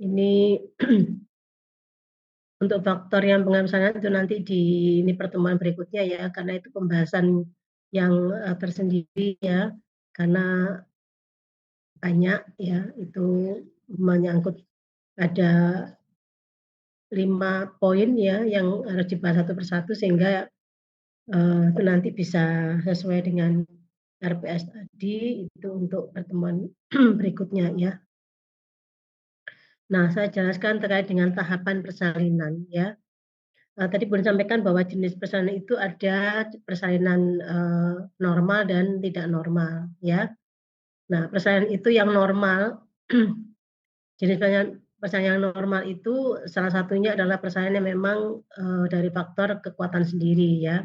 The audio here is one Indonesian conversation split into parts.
Ini untuk faktor yang pengaruh persalinan itu nanti di ini pertemuan berikutnya ya, karena itu pembahasan yang tersendiri ya, karena banyak ya, itu menyangkut ada 5 poin ya yang harus dibahas satu persatu sehingga itu nanti bisa sesuai dengan RPS tadi itu untuk pertemuan berikutnya ya. Nah, saya jelaskan terkait dengan tahapan persalinan ya. Tadi boleh sampaikan bahwa jenis persalinan itu ada persalinan normal dan tidak normal ya. Nah, persalinan itu yang normal jenis persalinan yang normal itu salah satunya adalah persalinan yang memang dari faktor kekuatan sendiri ya,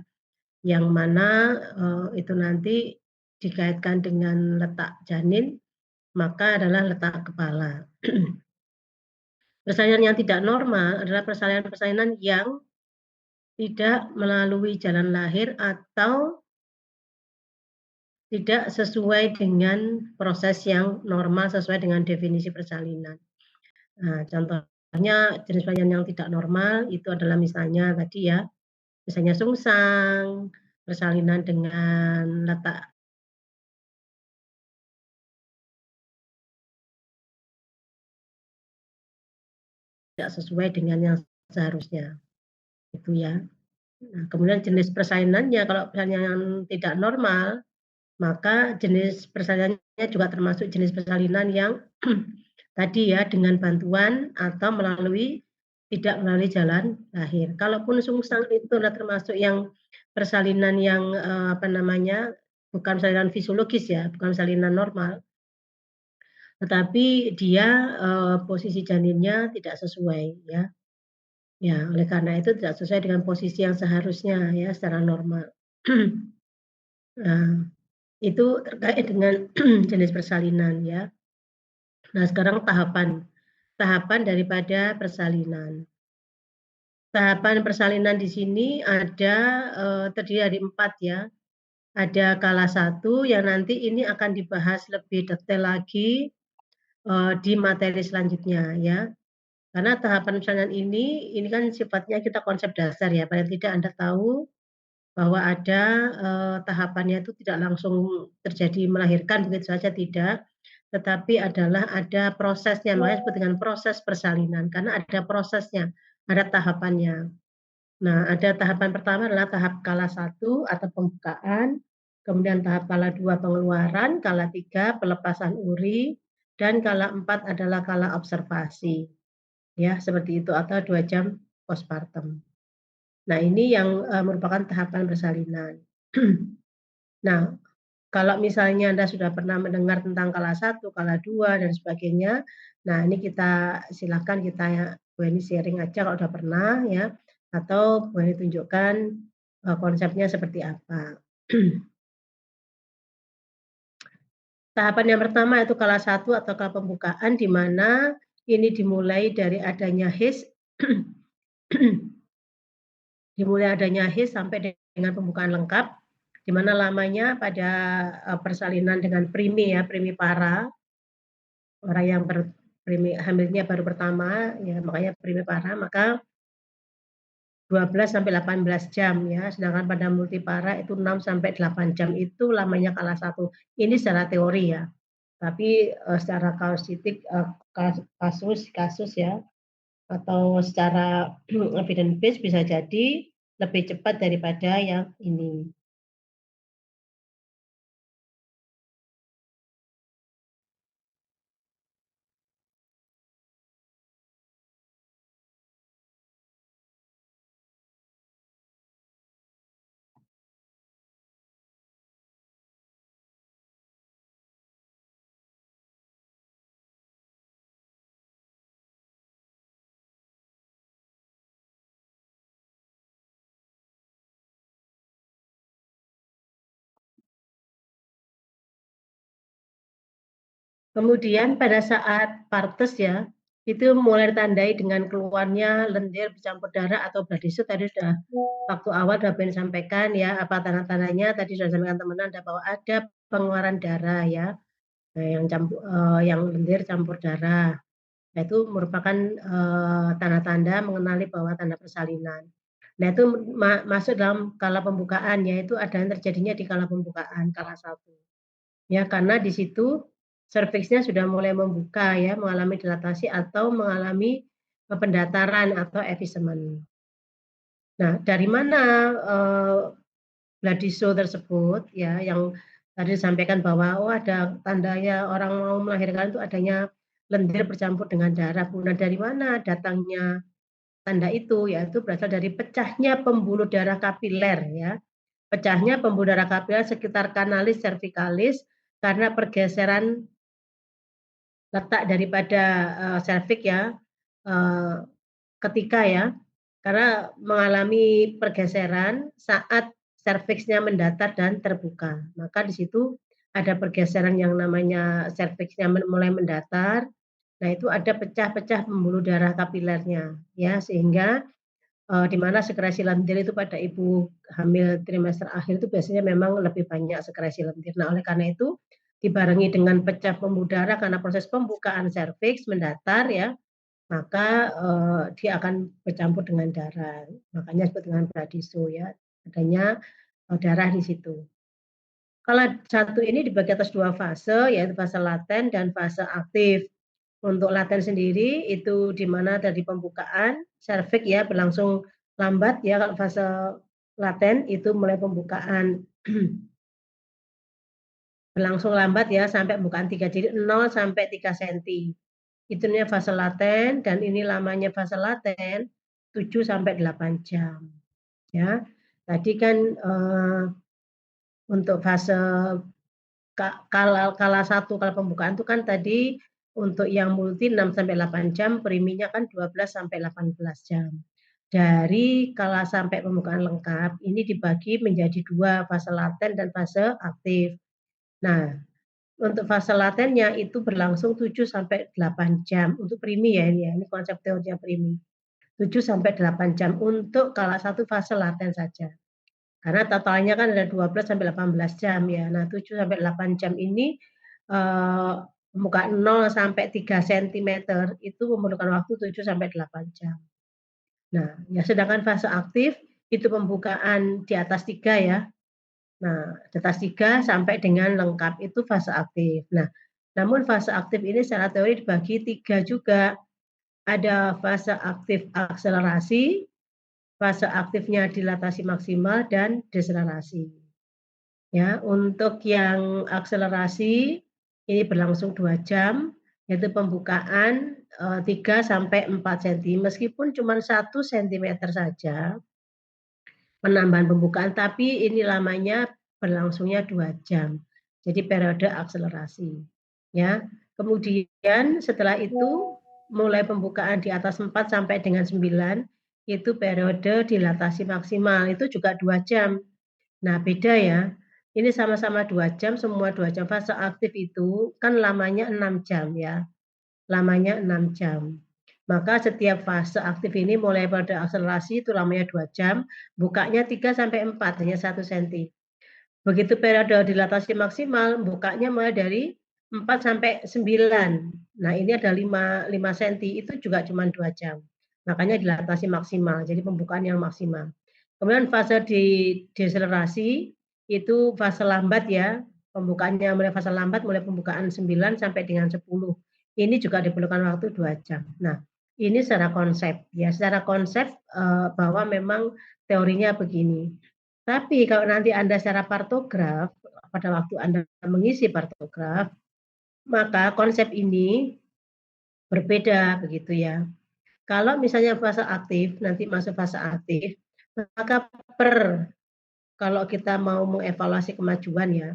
yang mana itu nanti dikaitkan dengan letak janin, maka adalah letak kepala. Persalinan yang tidak normal adalah persalinan-persalinan yang tidak melalui jalan lahir atau tidak sesuai dengan proses yang normal sesuai dengan definisi persalinan. Nah, contohnya jenis persalinan yang tidak normal itu adalah misalnya tadi ya, misalnya sungsang, persalinan dengan letak tidak sesuai dengan yang seharusnya, itu ya. Nah, kemudian jenis persalinannya, kalau persalinan yang tidak normal, maka jenis persalinannya juga termasuk jenis persalinan yang tadi ya, dengan bantuan atau tidak melalui jalan lahir. Kalaupun sungsang itu adalah termasuk yang persalinan yang bukan persalinan fisiologis ya, bukan persalinan normal, tetapi dia posisi janinnya tidak sesuai ya. Ya, oleh karena itu tidak sesuai dengan posisi yang seharusnya ya secara normal. Nah, itu terkait dengan jenis persalinan ya. Nah, sekarang tahapan daripada persalinan. Tahapan persalinan di sini ada terdiri dari 4 ya. Ada kala 1 yang nanti ini akan dibahas lebih detail lagi di materi selanjutnya ya. Karena tahapan persalinan ini kan sifatnya kita konsep dasar ya, paling tidak Anda tahu bahwa ada tahapannya itu tidak langsung terjadi melahirkan begitu saja tidak, tetapi adalah ada prosesnya, makanya disebut dengan proses persalinan karena ada prosesnya, ada tahapannya. Nah, ada tahapan pertama adalah tahap kala 1 atau pembukaan, kemudian tahap kala 2 pengeluaran, kala 3 pelepasan uri, dan kala 4 adalah kala observasi. Ya, seperti itu atau 2 jam postpartum. Nah, ini yang merupakan tahapan persalinan. Nah, kalau misalnya Anda sudah pernah mendengar tentang kala 1, kala 2 dan sebagainya, nah ini kita silakan kita boleh sharing aja kalau sudah pernah ya, atau boleh tunjukkan konsepnya seperti apa. Tahapan yang pertama itu kala 1 atau kala pembukaan di mana ini dimulai dari adanya HIS sampai dengan pembukaan lengkap, di mana lamanya pada persalinan dengan primipara, orang yang hamilnya baru pertama, ya makanya primipara, maka 12 sampai 18 jam ya, sedangkan pada multipara itu 6 sampai 8 jam itu lamanya kala 1. Ini secara teori ya. Tapi secara kasus ya, atau secara evidence base bisa jadi lebih cepat daripada yang ini. Kemudian pada saat partes ya, itu mulai ditandai dengan keluarnya lendir bercampur darah atau blood issue. Tadi sudah waktu awal sudah Ben sampaikan ya, apa tanda-tandanya tadi sudah sampaikan teman-teman ada bahwa ada pengeluaran darah ya, yang lendir campur darah. Nah, itu merupakan, tanda-tanda mengenali bahwa tanda persalinan. Nah, itu masuk dalam kala pembukaan, yaitu ada yang terjadinya di kala pembukaan, kala 1. Ya, karena di situ serviksnya sudah mulai membuka ya, mengalami dilatasi atau mengalami, pendataran atau effacement. Nah, dari mana, bloody show tersebut ya, yang tadi disampaikan bahwa, oh ada tandanya orang mau melahirkan itu adanya lendir bercampur dengan darah. Nah, dari mana datangnya tanda itu? Yaitu berasal dari pecahnya pembuluh darah kapiler ya. Pecahnya pembuluh darah kapiler sekitar kanalis cervicalis karena pergeseran letak daripada, serviks ya, eee, ketika ya, karena mengalami pergeseran saat serviksnya mendatar dan terbuka. Maka di situ ada pergeseran yang namanya serviksnya mulai mendatar, nah itu ada pecah-pecah pembuluh darah kapilernya ya, sehingga, di mana sekresi lendir itu pada ibu hamil trimester akhir itu biasanya memang lebih banyak sekresi lendir. Nah, oleh karena itu dibarengi dengan pecah pembuluh darah karena proses pembukaan serviks mendatar ya, maka, dia akan bercampur dengan darah. Makanya disebut dengan Bradiso ya, adanya, darah di situ. Kalau satu ini dibagi atas 2 fase, yaitu fase laten dan fase aktif. Untuk laten sendiri itu di mana dari pembukaan serviks ya berlangsung lambat ya, kalau fase laten itu mulai pembukaan berlangsung lambat ya sampai pembukaan 3, jadi 0 sampai 3 senti. Itu namanya fase laten dan ini lamanya fase laten 7 sampai 8 jam, ya. Tadi kan, untuk fase kala 1, kala pembukaan itu kan tadi untuk yang multi 6 sampai 8 jam, priminya kan 12 sampai 18 jam. Dari kala sampai pembukaan lengkap, ini dibagi menjadi 2, fase laten dan fase aktif. Nah, untuk fase latennya itu berlangsung 7 sampai 8 jam, untuk primi ya ini ya, ini konsep teorinya primi. 7 sampai 8 jam untuk kala 1 fase laten saja. Karena totalnya kan ada 12 sampai 18 jam ya. Nah, 7 sampai 8 jam ini, pembukaan 0 sampai 3 sentimeter itu memerlukan waktu 7 sampai 8 jam. Nah, ya sedangkan fase aktif itu pembukaan di atas 3 ya. Nah, di atas 3 sampai dengan lengkap itu fase aktif. Nah, namun fase aktif ini secara teori dibagi 3 juga. Ada fase aktif akselerasi, fase aktifnya dilatasi maksimal, dan deselerasi. Ya, untuk yang akselerasi ini berlangsung 2 jam, yaitu pembukaan, 3 sampai 4 senti, meskipun cuma 1 sentimeter saja penambahan pembukaan, tapi ini lamanya berlangsungnya 2 jam. Jadi periode akselerasi, ya. Kemudian setelah itu mulai pembukaan di atas 4 sampai dengan 9, itu periode dilatasi maksimal, itu juga 2 jam. Nah, beda ya. Ini sama-sama 2 jam, semua 2 jam. Fase aktif itu kan lamanya 6 jam ya, lamanya 6 jam. Maka setiap fase aktif ini mulai pada akselerasi itu lamanya 2 jam, bukanya 3 sampai 4, hanya 1 senti. Begitu periode dilatasi maksimal, bukanya mulai dari 4 sampai 9. Nah, ini ada 5 senti, itu juga cuma 2 jam. Makanya dilatasi maksimal, jadi pembukaan yang maksimal. Kemudian fase deselerasi itu fase lambat ya, pembukaannya mulai fase lambat, mulai pembukaan 9 sampai dengan 10. Ini juga diperlukan waktu 2 jam. Nah, ini secara konsep ya, secara konsep, bahwa memang teorinya begini. Tapi kalau nanti Anda secara partograf, pada waktu Anda mengisi partograf, maka konsep ini berbeda begitu ya. Kalau misalnya fase aktif, nanti masuk fase aktif, maka kalau kita mau mengevaluasi kemajuan ya,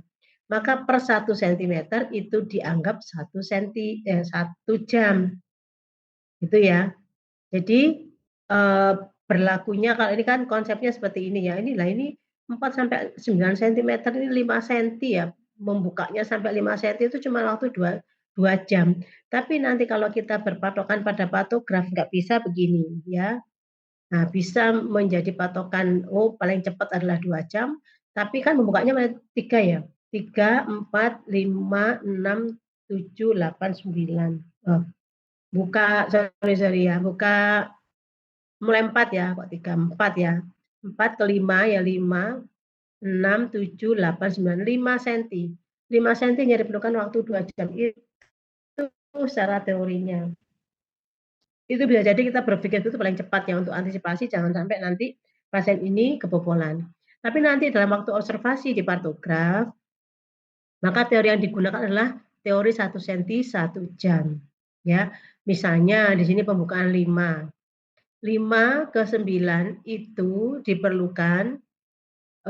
maka per 1 sentimeter itu dianggap 1 jam, gitu ya. Jadi, berlakunya kalau ini kan konsepnya seperti ini ya, ini 4 sampai 9 sentimeter, ini 5 senti ya, membukanya sampai 5 senti itu cuma waktu 2 jam. Tapi nanti kalau kita berpatokan pada patograf nggak bisa begini ya. Nah, bisa menjadi patokan, oh paling cepat adalah 2 jam, tapi kan membukanya 3 ya, 3, 4, 5, 6, 7, 8, 9. Buka, sorry ya, buka mulai 4 ya, kok 3, 4 ya. 4 ke 5 ya 5, 6, 7, 8, 9, 5 senti. 5 senti hanya diperlukan waktu 2 jam. Itu secara teorinya. Itu bisa jadi kita berpikir itu paling cepat ya untuk antisipasi jangan sampai nanti pasien ini kebobolan. Tapi nanti dalam waktu observasi di partograf, maka teori yang digunakan adalah teori 1 senti 1 jam. Ya, misalnya di sini pembukaan 5. 5 ke 9 itu diperlukan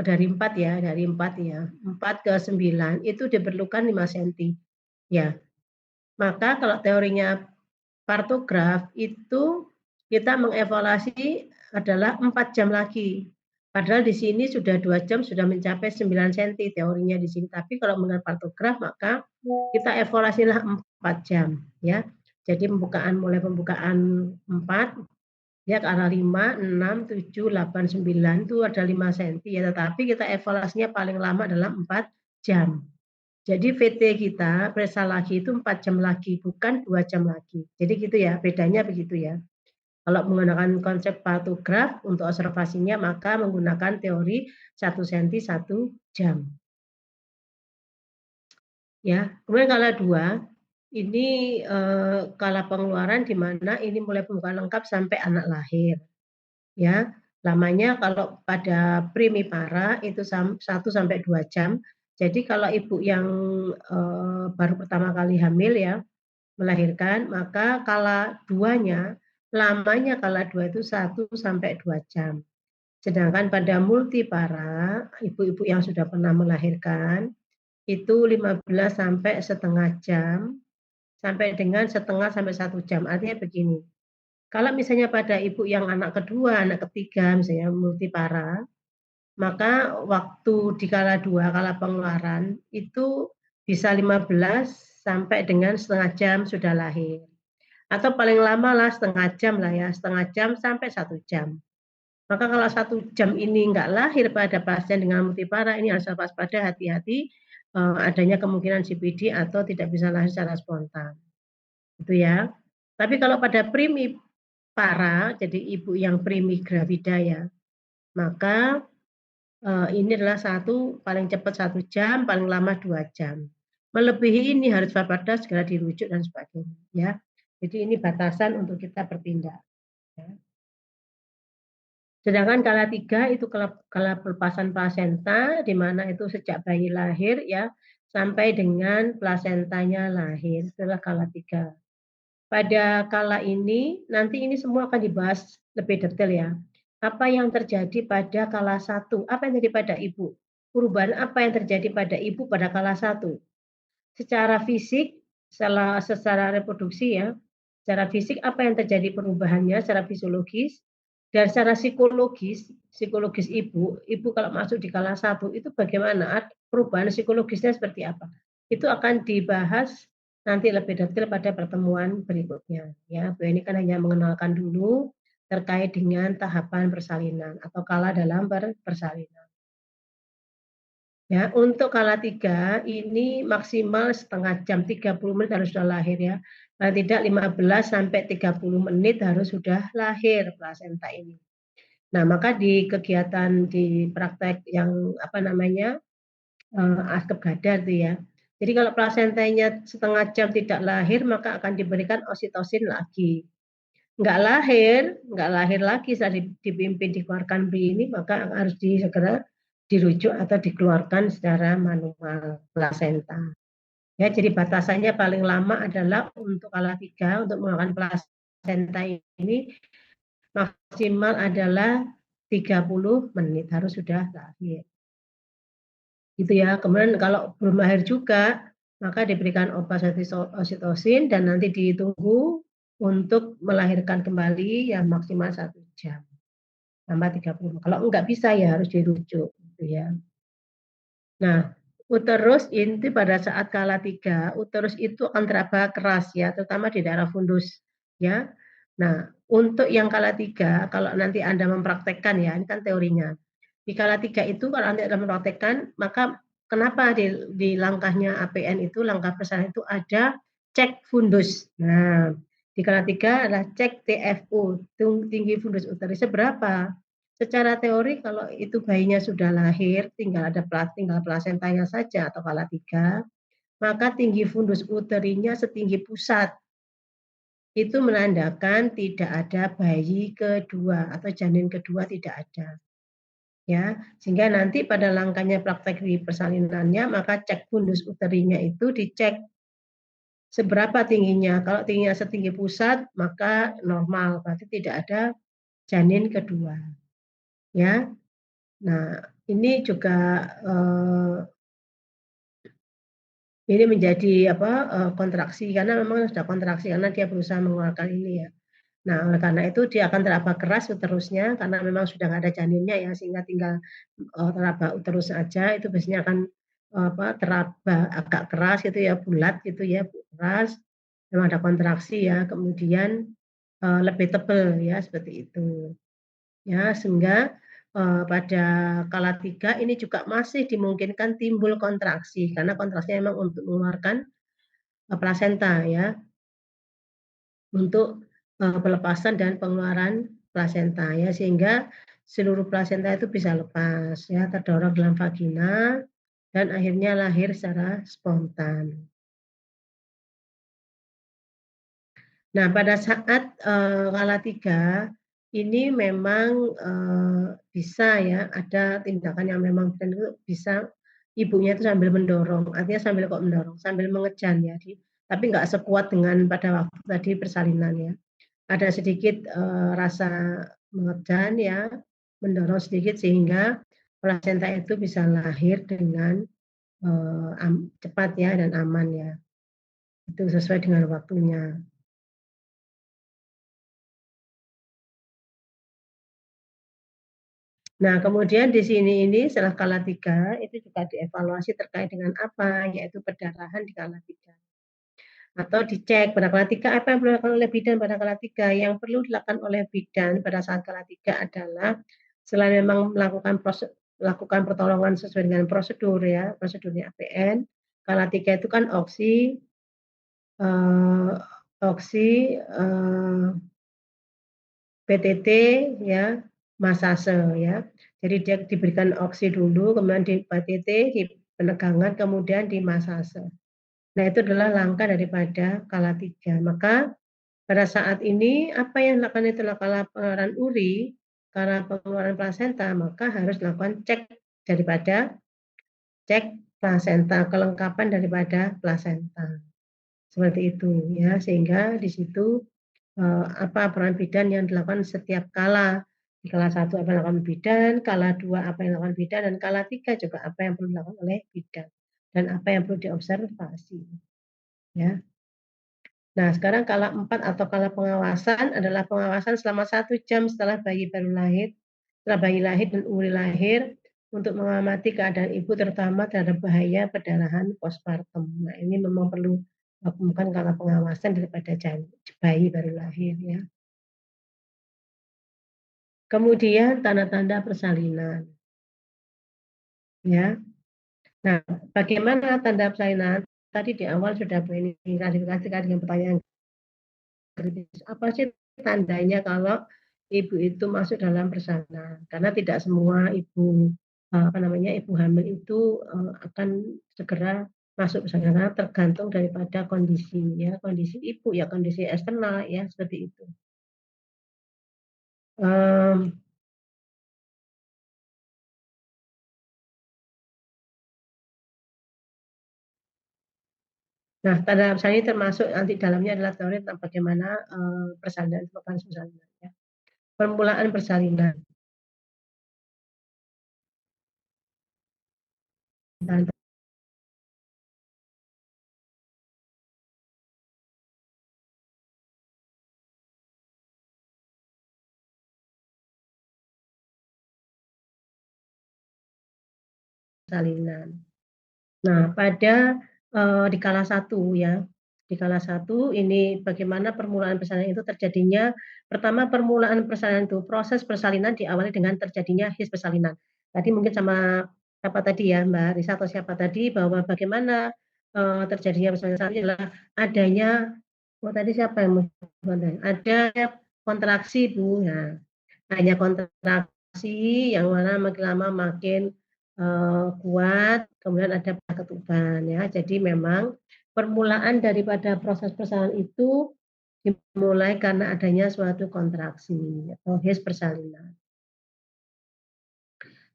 dari 4 ya, dari 4 ya. 4 ke 9 itu diperlukan 5 senti. Ya. Maka kalau teorinya partograf itu kita mengevaluasi adalah 4 jam lagi. Padahal di sini sudah 2 jam sudah mencapai 9 senti teorinya di sini. Tapi kalau mengenai partograf maka kita evaluasilah 4 jam ya. Jadi mulai pembukaan 4 ya ke arah 5, 6, 7, 8, 9 itu ada 5 senti ya. Tetapi kita evaluasinya paling lama adalah 4 jam. Jadi VT kita periksa lagi itu 4 jam lagi, bukan 2 jam lagi. Jadi gitu ya, bedanya begitu ya. Kalau menggunakan konsep partograf untuk observasinya, maka menggunakan teori 1 senti 1 jam. Ya, kemudian kala 2, ini kala pengeluaran di mana ini mulai pembukaan lengkap sampai anak lahir. Ya, lamanya kalau pada primipara itu 1 sampai 2 jam. Jadi kalau ibu yang baru pertama kali hamil ya, melahirkan, maka kala 2-nya, lamanya kala 2 itu 1 sampai 2 jam. Sedangkan pada multipara, ibu-ibu yang sudah pernah melahirkan, itu 15 sampai setengah jam, sampai dengan setengah sampai 1 jam. Artinya begini, kalau misalnya pada ibu yang anak kedua, anak ketiga misalnya multipara, maka waktu di kala 2, kala pengeluaran itu bisa 15 sampai dengan setengah jam sudah lahir. Atau paling lama lah setengah jam lah ya, setengah jam sampai 1 jam. Maka kalau 1 jam ini enggak lahir pada pasien dengan multipara, ini harus waspada, hati-hati adanya kemungkinan CPD atau tidak bisa lahir secara spontan. Itu ya. Tapi kalau pada primipara, jadi ibu yang primigravida ya, maka ini adalah paling cepat 1 jam, paling lama 2 jam. Melebihi ini harus waspada, segera dirujuk dan sebagainya ya. Jadi ini batasan untuk kita bertindak. Ya. Sedangkan kala 3 itu kala pelepasan plasenta, di mana itu sejak bayi lahir ya, sampai dengan plasentanya lahir, itulah kala 3. Pada kala ini, nanti ini semua akan dibahas lebih detail ya. Apa yang terjadi pada kala 1? Apa yang terjadi pada ibu? Perubahan apa yang terjadi pada ibu pada kala 1? Secara fisik, secara reproduksi ya, secara fisik apa yang terjadi perubahannya secara fisiologis, dan secara psikologis ibu kalau masuk di kala 1 itu bagaimana, perubahan psikologisnya seperti apa. Itu akan dibahas nanti lebih detail pada pertemuan berikutnya ya. Bu ini kan hanya mengenalkan dulu terkait dengan tahapan persalinan atau kala dalam persalinan. Ya, untuk kala 3 ini maksimal setengah jam, 30 menit harus sudah lahir ya. Paling tidak 15 sampai 30 menit harus sudah lahir plasenta ini. Nah, maka di kegiatan di praktek yang apa namanya, Asep Gadar itu ya. Jadi kalau plasentanya setengah jam tidak lahir, maka akan diberikan oksitosin lagi. Nggak lahir lagi setelah dipimpin dikeluarkan bayi ini, maka harus segera dirujuk atau dikeluarkan secara manual plasenta. Ya, jadi batasannya paling lama adalah untuk kala 3 untuk mengeluarkan plasenta ini maksimal adalah 30 menit harus sudah lahir. Gitu ya. Kemudian kalau belum lahir juga, maka diberikan obat oksitosin dan nanti ditunggu untuk melahirkan kembali ya maksimal 1 jam. Tambah 30. Kalau enggak bisa ya harus dirujuk gitu ya. Nah, uterus ini pada saat kala 3, uterus itu akan teraba keras ya, terutama di daerah fundus ya. Nah, untuk yang kala 3 kalau nanti Anda mempraktekkan ya, ini kan teorinya. Di kala 3 itu kalau Anda mempraktekkan, maka kenapa di langkahnya APN itu, langkah persalinan itu ada cek fundus. Nah, Di kala 3 adalah cek TFU, tinggi fundus uteri seberapa. Secara teori kalau itu bayinya sudah lahir, tinggal plasentanya saja atau kala 3, maka tinggi fundus uterinya setinggi pusat. Itu menandakan tidak ada bayi kedua atau janin kedua tidak ada. Ya, sehingga nanti pada langkahnya praktek di persalinannya maka cek fundus uterinya itu dicek seberapa tingginya. Kalau tingginya setinggi pusat maka normal, berarti tidak ada janin kedua. Ya. Nah, ini juga ini menjadi kontraksi karena memang sudah kontraksi karena dia berusaha mengeluarkan ini ya. Nah, oleh karena itu dia akan teraba keras uterusnya karena memang sudah nggak ada janinnya ya, sehingga tinggal teraba uterus saja, itu biasanya akan teraba agak keras gitu ya, bulat gitu ya, keras, memang ada kontraksi ya, kemudian lebih tebal ya, seperti itu. Ya, sehingga pada kala 3 ini juga masih dimungkinkan timbul kontraksi, karena kontraksinya memang untuk mengeluarkan plasenta ya. Untuk pelepasan dan pengeluaran plasenta ya, sehingga seluruh plasenta itu bisa lepas ya, terdorong dalam vagina dan akhirnya lahir secara spontan. Nah, pada saat kala 3 ini memang bisa ya ada tindakan yang memang benar bisa ibunya itu sambil mendorong, artinya sambil kok mendorong, sambil mengejan ya, tapi nggak sekuat dengan pada waktu tadi persalinan ya. Ada sedikit rasa mengejan ya, mendorong sedikit sehingga plasenta itu bisa lahir dengan cepat ya dan aman ya. Itu sesuai dengan waktunya. Nah, kemudian di sini ini setelah kala 3 itu juga dievaluasi terkait dengan apa, yaitu perdarahan di kala 3. Atau dicek pada kala 3 apa yang perlu dilakukan oleh bidan pada kala 3. Yang perlu dilakukan oleh bidan pada saat kala 3 adalah selain memang melakukan pertolongan sesuai dengan prosedur ya, prosedurnya APN. Kala 3 itu kan oksi, eh, oksi, PTT ya, masase ya. Jadi dia diberikan oksi dulu, kemudian di PTT, di penegangan, kemudian di masase. Nah, itu adalah langkah daripada kala 3. Maka pada saat ini apa yang dilakukan itu adalah pengeluaran uri, karena pengeluaran plasenta, maka harus dilakukan cek plasenta, kelengkapan daripada plasenta. Seperti itu ya, sehingga di situ apa peran bidan yang dilakukan setiap kala. Di kala 1 apa yang dilakukan bidan, kala 2 apa yang dilakukan bidan, dan kala 3 juga apa yang perlu dilakukan oleh bidan, dan apa yang perlu diobservasi ya. Nah, sekarang kala 4 atau kala pengawasan adalah pengawasan selama 1 jam setelah bayi baru lahir, setelah bayi lahir dan uri lahir, untuk mengamati keadaan ibu terutama terhadap bahaya perdarahan postpartum. Nah, ini memang perlu dilakukan kala pengawasan daripada bayi baru lahir ya. Kemudian tanda-tanda persalinan ya. Nah, bagaimana tanda persalinan? Tadi di awal sudah ini klarifikasi dengan pertanyaan kritis. Apa sih tandanya kalau ibu itu masuk dalam persalinan? Karena tidak semua ibu ibu hamil itu akan segera masuk persalinan, tergantung daripada kondisi ya, kondisi ibu ya, kondisi eksternal ya, seperti itu. Nah, tanda persalinan termasuk nanti dalamnya adalah teori tentang bagaimana persalinan itu mekanisme persalinan ya. Permulaan persalinan. Dan persalinan. Nah, pada di kala 1 ya, di kala 1 ini bagaimana permulaan persalinan itu terjadinya. Pertama, permulaan persalinan itu, proses persalinan diawali dengan terjadinya his persalinan. Tadi mungkin sama siapa tadi ya, Mbak Risa atau siapa tadi, bahwa bagaimana terjadinya persalinan adalah adanya Oh, tadi siapa yang mau kontak? Ada kontraksi, Bu. Nah, hanya kontraksi yang mana makin lama makin kuat, kemudian ada ketuban ya. Jadi memang permulaan daripada proses persalinan itu dimulai karena adanya suatu kontraksi atau his persalinan.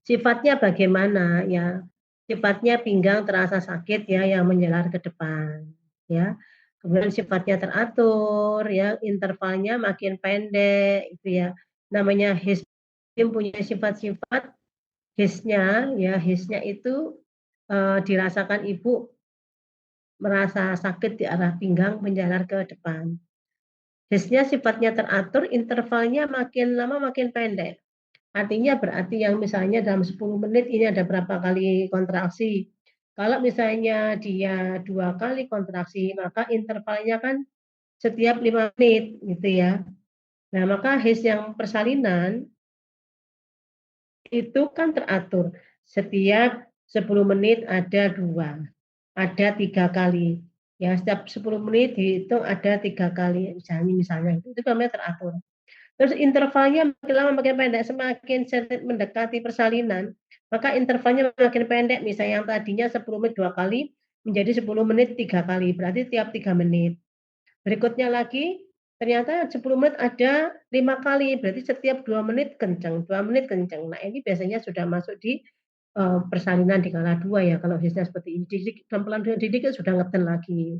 Sifatnya bagaimana ya? Sifatnya pinggang terasa sakit ya yang menjalar ke depan ya. Kemudian sifatnya teratur ya, intervalnya makin pendek itu ya. Namanya his punya sifat-sifat hisnya ya, hisnya itu dirasakan ibu merasa sakit di arah pinggang menjalar ke depan. Hisnya sifatnya teratur, intervalnya makin lama makin pendek. Artinya berarti yang misalnya dalam 10 menit ini ada berapa kali kontraksi. Kalau misalnya dia 2 kali kontraksi, maka intervalnya kan setiap 5 menit gitu ya. Nah, maka his yang persalinan itu kan teratur. Setiap 10 menit ada 2, ada 3 kali. Ya, setiap 10 menit dihitung ada 3 kali. Misalnya itu namanya teratur. Terus intervalnya makin lama makin pendek, semakin mendekati persalinan, maka intervalnya makin pendek. Misalnya yang tadinya 10 menit 2 kali, menjadi 10 menit 3 kali, berarti tiap 3 menit. Berikutnya lagi, ternyata 10 menit ada 5 kali, berarti setiap 2 menit kenceng, 2 menit kenceng. Nah ini biasanya sudah masuk di persalinan di skala 2 ya, kalau hisnya seperti ini. Pelan didik sudah ngeten lagi.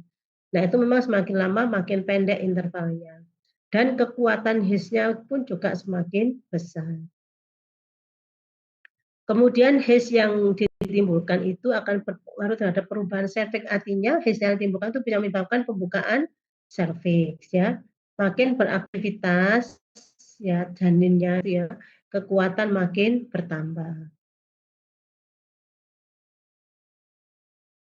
Nah itu memang semakin lama makin pendek intervalnya. Dan kekuatan hisnya pun juga semakin besar. Kemudian his yang ditimbulkan itu akan berpengaruh terhadap perubahan serviks, artinya his yang ditimbulkan itu bisa menyebabkan pembukaan serviks ya. Makin beraktivitas ya janinnya ya, kekuatan makin bertambah.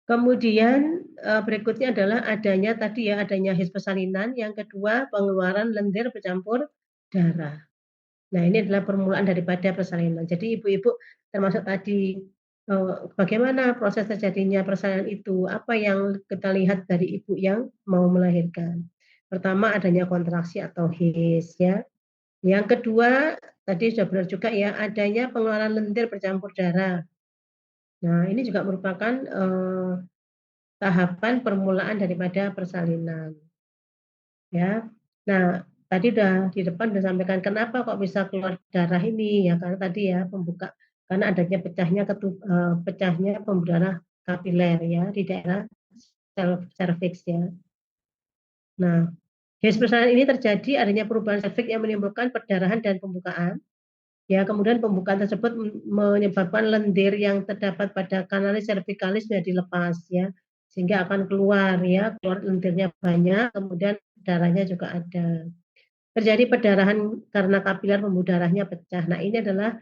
Kemudian berikutnya adalah adanya tadi ya, adanya his persalinan, yang kedua pengeluaran lendir bercampur darah. Nah, ini adalah permulaan daripada persalinan. Jadi ibu-ibu termasuk tadi bagaimana proses terjadinya persalinan itu, apa yang kita lihat dari ibu yang mau melahirkan. Pertama adanya kontraksi atau his ya. Yang kedua tadi sudah benar juga ya, adanya pengeluaran lendir bercampur darah. Nah, ini juga merupakan tahapan permulaan daripada persalinan ya. Nah, tadi udah di depan udah sampaikan kenapa kok bisa keluar darah ini ya, karena tadi ya pembuka karena adanya pecahnya pembuluh darah kapiler ya di daerah serviks ya. Nah, jenis persalinan ini terjadi adanya perubahan serviks yang menimbulkan perdarahan dan pembukaan. Ya, kemudian pembukaan tersebut menyebabkan lendir yang terdapat pada kanalis cervicalis menjadi lepas ya, sehingga akan keluar ya, keluar lendirnya banyak, kemudian darahnya juga ada. Terjadi perdarahan karena kapiler pembuluh darahnya pecah. Nah, ini adalah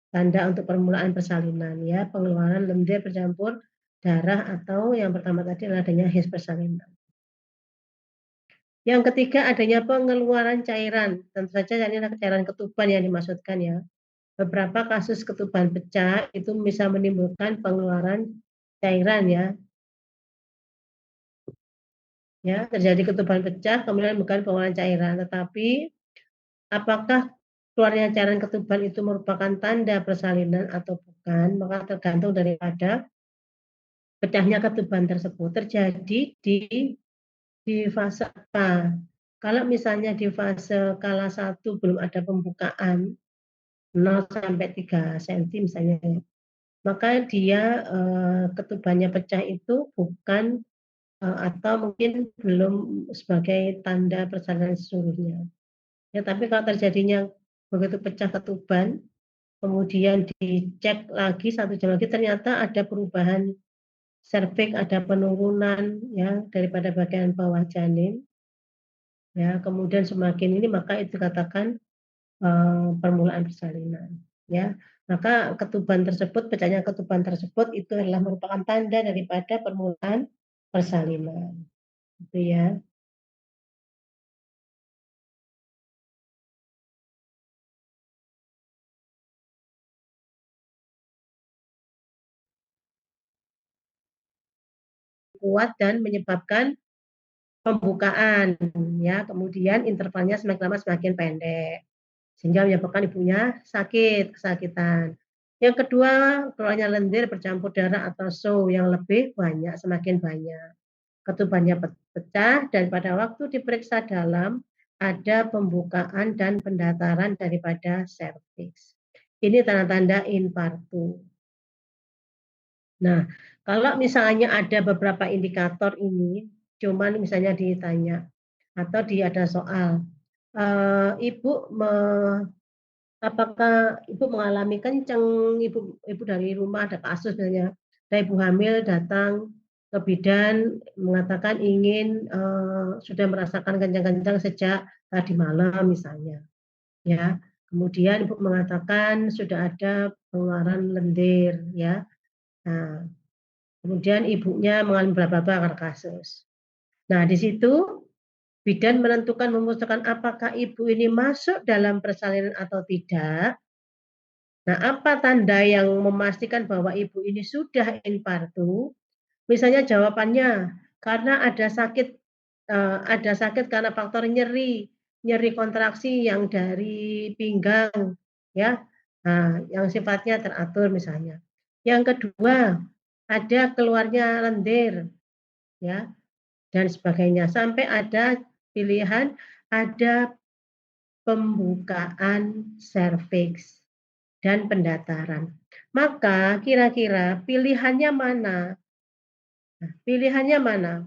tanda untuk permulaan persalinan ya, pengeluaran lendir bercampur darah atau yang pertama tadi adalah adanya his persalinan. Yang ketiga adanya pengeluaran cairan. Tentu saja ini adalah cairan ketuban yang dimaksudkan ya. Beberapa kasus ketuban pecah itu bisa menimbulkan pengeluaran cairan ya. Ya, terjadi ketuban pecah kemudian bukan pengeluaran cairan, tetapi apakah keluarnya cairan ketuban itu merupakan tanda persalinan atau bukan, maka tergantung daripada pecahnya ketuban tersebut terjadi di fase apa. Kalau misalnya di fase kala 1 belum ada pembukaan 0 sampai 3 cm misalnya, maka dia ketubannya pecah itu bukan atau mungkin belum sebagai tanda persalinan sesungguhnya. Ya, tapi kalau terjadinya begitu pecah ketuban, kemudian dicek lagi 1 jam lagi ternyata ada perubahan serviks, ada penurunan ya daripada bagian bawah janin, ya kemudian semakin ini maka itu dikatakan permulaan persalinan, ya. Maka ketuban tersebut, pecahnya ketuban tersebut itu adalah merupakan tanda daripada permulaan persalinan, gitu ya. Kuat dan menyebabkan pembukaan ya, kemudian intervalnya semakin lama semakin pendek sehingga menyebabkan ibunya sakit, kesakitan. Yang kedua, keluarnya lendir bercampur darah atau show yang lebih banyak, semakin banyak. Ketubannya pecah dan pada waktu diperiksa dalam ada pembukaan dan pendataran daripada serviks. Ini tanda-tanda infartu. Nah, kalau misalnya ada beberapa indikator ini, cuman misalnya ditanya atau ada soal, ibu apakah ibu mengalami kenceng, ibu dari rumah ada kasus misalnya, ada ibu hamil datang ke bidan mengatakan ingin sudah merasakan kencang-kencang sejak tadi malam misalnya, ya. Kemudian ibu mengatakan sudah ada pengeluaran lendir, ya. Nah, kemudian ibunya mengalami bla bla bla karena kasus. Nah, di situ bidan menentukan memutuskan apakah ibu ini masuk dalam persalinan atau tidak. Nah, apa tanda yang memastikan bahwa ibu ini sudah infartu? Misalnya jawabannya karena ada sakit karena faktor nyeri, nyeri kontraksi yang dari pinggang, ya. Nah, yang sifatnya teratur misalnya. Yang kedua, ada keluarnya lendir, ya, dan sebagainya. Sampai ada pilihan, ada pembukaan serviks dan pendataran. Maka kira-kira pilihannya mana? Nah, pilihannya mana?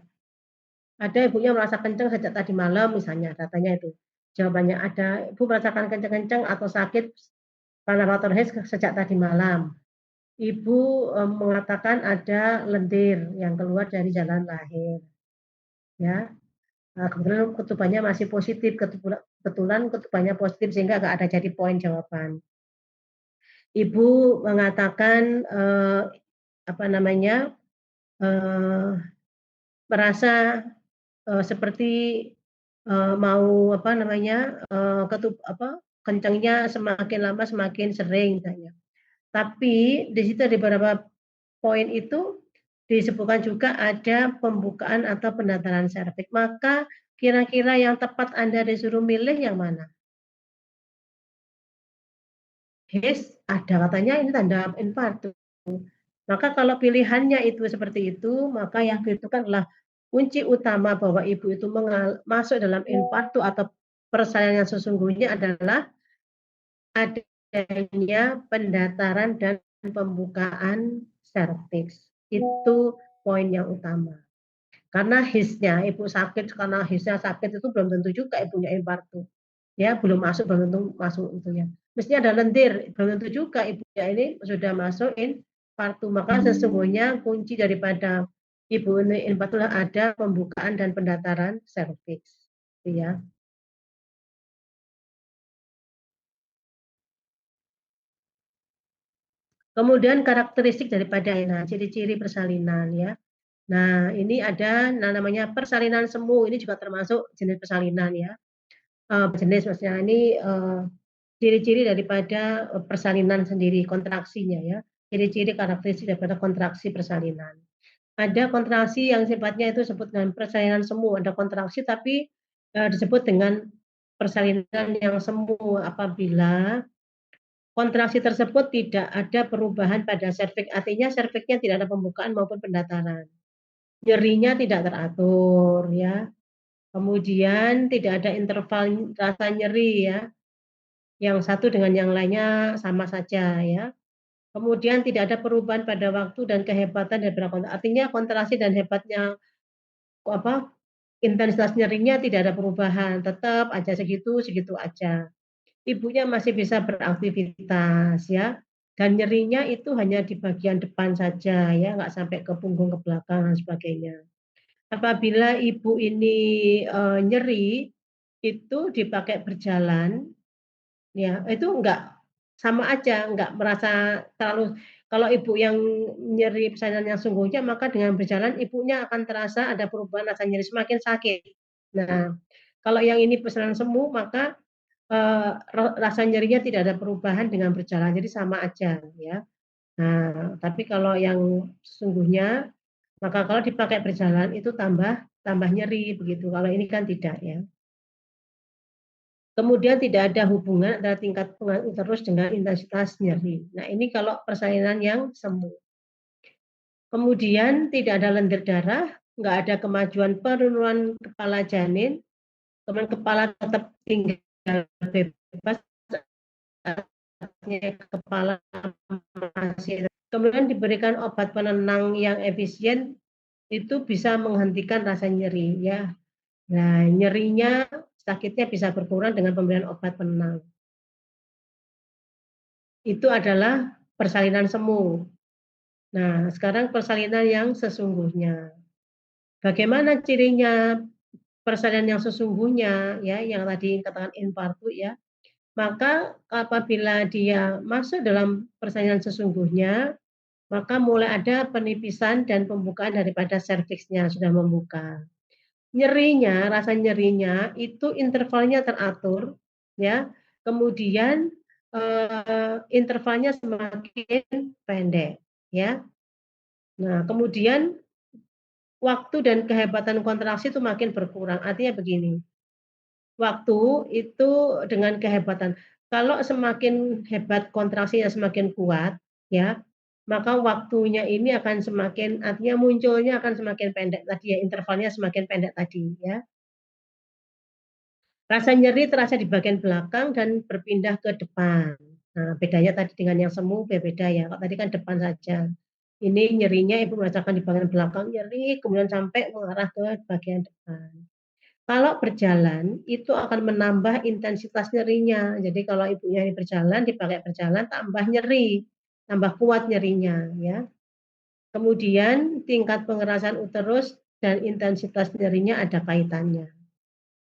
Ada ibunya merasa kencang sejak tadi malam misalnya, datanya itu. Jawabannya ada, ibu merasakan kencang-kencang atau sakit karena faktor H sejak tadi malam. Ibu mengatakan ada lendir yang keluar dari jalan lahir. Ya, nah, kebetulan ketubannya masih positif, kebetulan ketubannya positif sehingga nggak ada jadi poin jawaban. Ibu mengatakan apa namanya merasa seperti mau apa namanya kencangnya semakin lama semakin sering misalnya. Tapi di situ di beberapa poin itu disebutkan juga ada pembukaan atau pendataran serviks. Maka kira-kira yang tepat Anda disuruh milih yang mana? His ada katanya ini tanda infartu. Maka kalau pilihannya itu seperti itu, maka yang dibutuhkan adalah kunci utama bahwa ibu itu masuk dalam infartu atau persalinan yang sesungguhnya adalah adanya pendataran dan pembukaan serviks. Itu poin yang utama. Karena hisnya, ibu sakit karena hisnya sakit itu belum tentu juga ibunya infartu. Ya, belum masuk, belum tentu masuk itunya. Mestinya ada lendir, belum tentu juga ibunya ini sudah masuk infartu. Maka sesungguhnya kunci daripada ibu ini infartu ada pembukaan dan pendataran serviks. Ya. Kemudian karakteristik daripada ciri-ciri persalinan ya. Nah, ini ada namanya persalinan semu. Ini juga termasuk jenis persalinan ya. Jenis maksudnya ini ciri-ciri daripada persalinan sendiri, kontraksinya ya. Ciri-ciri karakteristik daripada kontraksi persalinan. Ada kontraksi yang sifatnya itu disebut dengan persalinan semu. Ada kontraksi tapi disebut dengan persalinan yang semu apabila kontraksi tersebut tidak ada perubahan pada serviks. Artinya serviknya tidak ada pembukaan maupun pendataran. Nyerinya tidak teratur ya. Kemudian tidak ada interval rasa nyeri ya. Yang satu dengan yang lainnya sama saja ya. Kemudian tidak ada perubahan pada waktu dan kehebatan daripada kontraksi. Artinya kontraksi dan hebatnya apa intensitas nyerinya tidak ada perubahan, tetap aja segitu segitu aja. Ibunya masih bisa beraktivitas ya. Dan nyerinya itu hanya di bagian depan saja ya, nggak sampai ke punggung ke belakang dan sebagainya. Apabila ibu ini nyeri itu dipakai berjalan ya itu enggak sama aja, enggak merasa terlalu kalau ibu yang nyeri persalinan yang sungguhnya maka dengan berjalan ibunya akan terasa ada perubahan rasa nyeri semakin sakit. Nah, kalau yang ini persalinan semu maka rasa nyerinya tidak ada perubahan dengan berjalan, jadi sama aja ya. Nah, tapi kalau yang sesungguhnya Maka kalau dipakai berjalan itu tambah nyeri begitu. Kalau ini kan tidak ya. Kemudian tidak ada hubungan antara tingkat pengaruh uterus dengan intensitas nyeri. Nah ini kalau persalinan yang semu. Kemudian tidak ada lendir darah, nggak ada kemajuan penurunan kepala janin, kemudian kepala tetap tinggal bebas, kepala masih. Kemudian diberikan obat penenang yang efisien itu bisa menghentikan rasa nyeri ya. Nah, nyerinya, sakitnya bisa berkurang dengan pemberian obat penenang. Itu adalah persalinan semu. Nah, sekarang persalinan yang sesungguhnya. Bagaimana cirinya persalinan yang sesungguhnya ya, yang tadi katakan infartu ya. Maka apabila dia masuk dalam persalinan sesungguhnya, maka mulai ada penipisan dan pembukaan daripada serviksnya sudah membuka. Nyerinya, rasa nyerinya itu intervalnya teratur, ya. Kemudian intervalnya semakin pendek, ya. Nah, kemudian waktu dan kehebatan kontraksi itu makin berkurang. Artinya begini, waktu itu dengan kehebatan. Kalau semakin hebat kontraksinya semakin kuat, ya, maka waktunya ini akan semakin, artinya munculnya akan semakin pendek tadi ya, intervalnya semakin pendek tadi, ya. Rasa nyeri terasa di bagian belakang dan berpindah ke depan. Nah, bedanya tadi dengan yang semu beda ya. Kalau tadi kan depan saja. Ini nyerinya ibu merasakan di bagian belakang nyeri, kemudian sampai mengarah ke bagian depan. Kalau berjalan itu akan menambah intensitas nyerinya. Jadi kalau ibunya ini berjalan, dipakai berjalan tambah nyeri, tambah kuat nyerinya ya. Kemudian tingkat pengerasan uterus dan intensitas nyerinya ada kaitannya.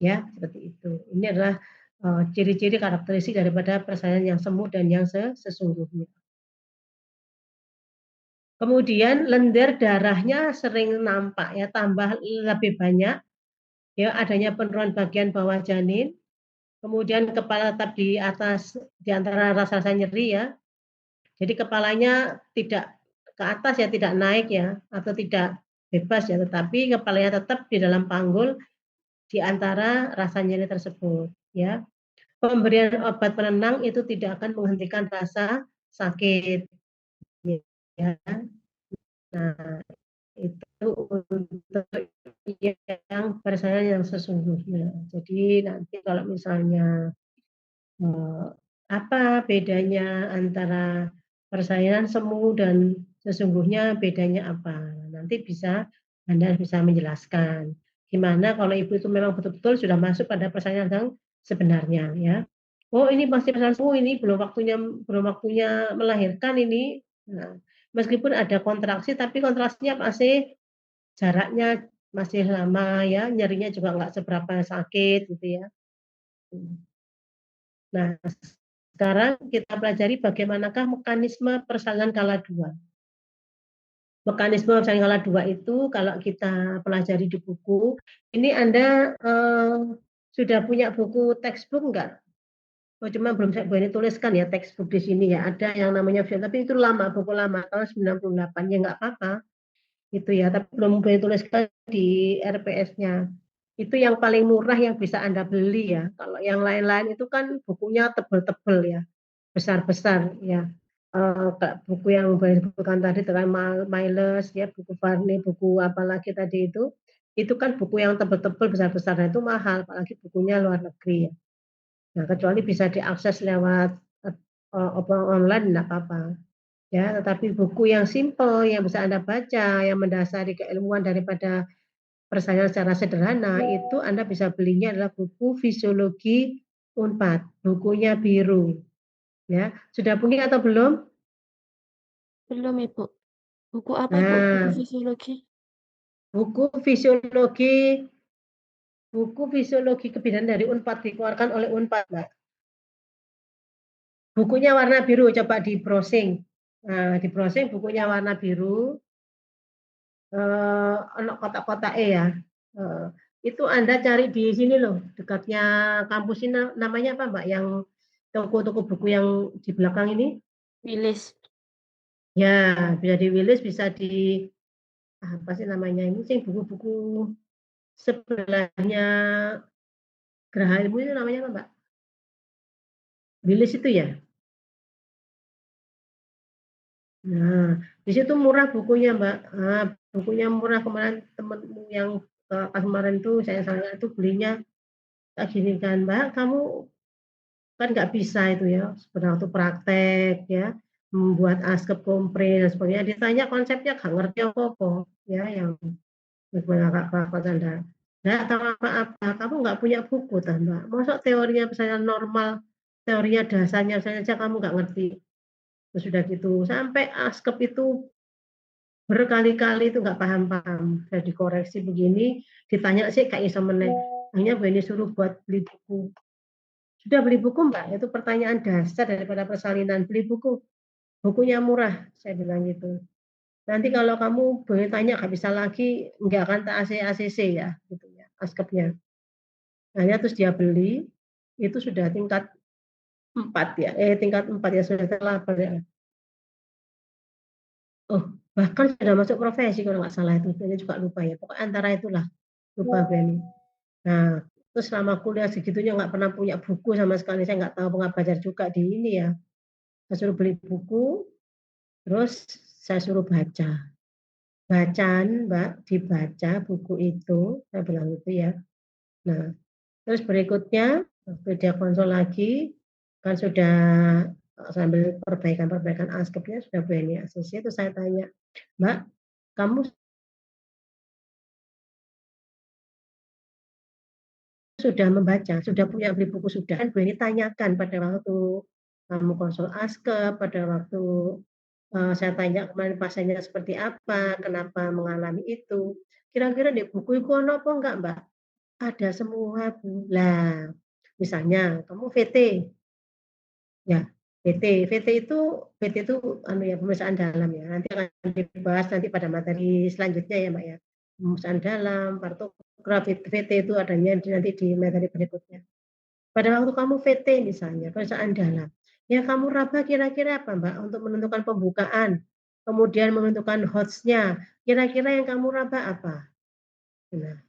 Ya, seperti itu. Ini adalah ciri-ciri karakteristik daripada persalinan yang semu dan yang sesungguhnya. Kemudian lendir darahnya sering nampak ya, tambah lebih banyak ya, adanya penurunan bagian bawah janin, kemudian kepala tetap di atas di antara rasa-rasa nyeri ya. Jadi kepalanya tidak ke atas ya, tidak naik ya, atau tidak bebas ya, tetapi kepalanya tetap di dalam panggul di antara rasa nyeri tersebut ya. Pemberian obat penenang itu tidak akan menghentikan rasa sakit ya. Nah, itu untuk yang persalinan yang sesungguhnya. Jadi nanti kalau misalnya apa bedanya antara persalinan semu dan sesungguhnya bedanya apa? Nanti Anda bisa menjelaskan. Gimana kalau ibu itu memang betul-betul sudah masuk pada persalinan yang sebenarnya ya. Oh ini masih persalinan semu, ini belum waktunya melahirkan ini. Nah, meskipun ada kontraksi tapi kontraksinya masih jaraknya masih lama ya, nyerinya juga nggak seberapa sakit gitu ya. Nah, sekarang kita pelajari bagaimanakah mekanisme persalinan kala dua. Mekanisme persalinan kala dua itu kalau kita pelajari di buku, ini Anda sudah punya buku textbook enggak? Oh, cuma belum saya boleh tuliskan ya textbook di sini ya. Ada yang namanya film, tapi itu lama, buku lama tahun 98 ya nggak apa-apa. Itu ya, tapi belum boleh tuliskan di RPS-nya. Itu yang paling murah yang bisa Anda beli ya. Kalau yang lain-lain itu kan bukunya tebel-tebel ya, besar-besar ya. Buku yang disebutkan tadi dengan Miles ya, buku Barney, buku apalagi tadi itu kan buku yang tebel-tebel besar-besar, nah itu mahal, apalagi bukunya luar negeri ya. Nah, kecuali bisa diakses lewat online tidak apa-apa. Ya, tetapi buku yang simple yang bisa Anda baca, yang mendasari keilmuan daripada persalinan secara sederhana, itu Anda bisa belinya adalah buku fisiologi Unpad, bukunya biru. Ya, sudah punya atau belum? Belum, Ibu. Buku apa, Bu? Buku Nah, fisiologi? buku fisiologi buku fisiologi kebidanan dari Unpad dikeluarkan oleh Unpad, Mbak. Bukunya warna biru, coba di browsing. Nah, di browsing bukunya warna biru, kotak-kotak ya. Eh, itu Anda cari di sini loh, dekatnya kampus ini namanya apa Mbak? Yang toko-toko buku yang di belakang ini? Wilis. Ya, bisa di Wilis, bisa di apa sih namanya ini sih, buku-buku sebelahnya Geraha Ilmu itu namanya apa, Mbak? Wilis itu ya? Nah, di situ murah bukunya, Mbak. Bukunya murah. Kemarin temenmu yang kemarin tuh saya itu belinya kayak gini kan, "Mbak, kamu kan nggak bisa itu ya, sebenarnya waktu praktek ya, membuat askep kompre dan sebagainya." Ditanya konsepnya nggak ngerti apa-apa, ya yang gimana Kak Chandra. Nggak tahu apa-apa, kamu nggak punya buku toh, Mbak. Masa teorinya misalnya normal, teorinya dasarnya saja kamu nggak ngerti. Terus sudah gitu, sampai askep itu berkali-kali itu nggak paham-paham. Saya dikoreksi begini, ditanya sih kayak iso meneh. Akhirnya Bu Eni suruh buat beli buku. Sudah beli buku Mbak? Itu pertanyaan dasar daripada persalinan. Beli buku, bukunya murah, saya bilang gitu. Nanti kalau kamu boleh tanya nggak bisa lagi, nggak akan tak ACC ya, gitu ya, askepnya. Akhirnya terus dia beli, itu sudah tingkat 4 ya, tingkat 4 ya sudah terlapor ya. Oh, bahkan sudah masuk profesi kalau nggak salah itu, saya juga lupa ya. Pokoknya antara itulah, lupa Beni. Nah, terus selama kuliah segitunya nggak pernah punya buku sama sekali, saya nggak tahu nggak belajar juga di ini ya. Saya suruh beli buku, terus saya suruh baca. Bacaan, Mbak, dibaca buku itu, saya bilang itu ya. Nah, terus berikutnya, dia konsol lagi, kan sudah sambil perbaikan-perbaikan askepnya sudah berani asosiasi, itu saya tanya, Mbak, kamu sudah membaca, sudah punya beli buku sudah? Kan Bu Eni tanyakan pada waktu kamu konsul askep, pada waktu saya tanya kemarin pasiennya seperti apa, kenapa mengalami itu. Kira-kira di buku itu ono apa enggak, Mbak? Ada semua, Bu. Lah, misalnya kamu VT, ya, VT itu anu ya pemeriksaan dalam ya. Nanti akan dibahas nanti pada materi selanjutnya ya, Mbak ya. Pemeriksaan dalam, kartograf, VT itu adanya nanti di materi berikutnya. Pada waktu kamu VT misalnya, pemeriksaan dalam, yang kamu raba kira-kira apa, Mbak, untuk menentukan pembukaan, kemudian menentukan host-nya, kira-kira yang kamu raba apa? Nah,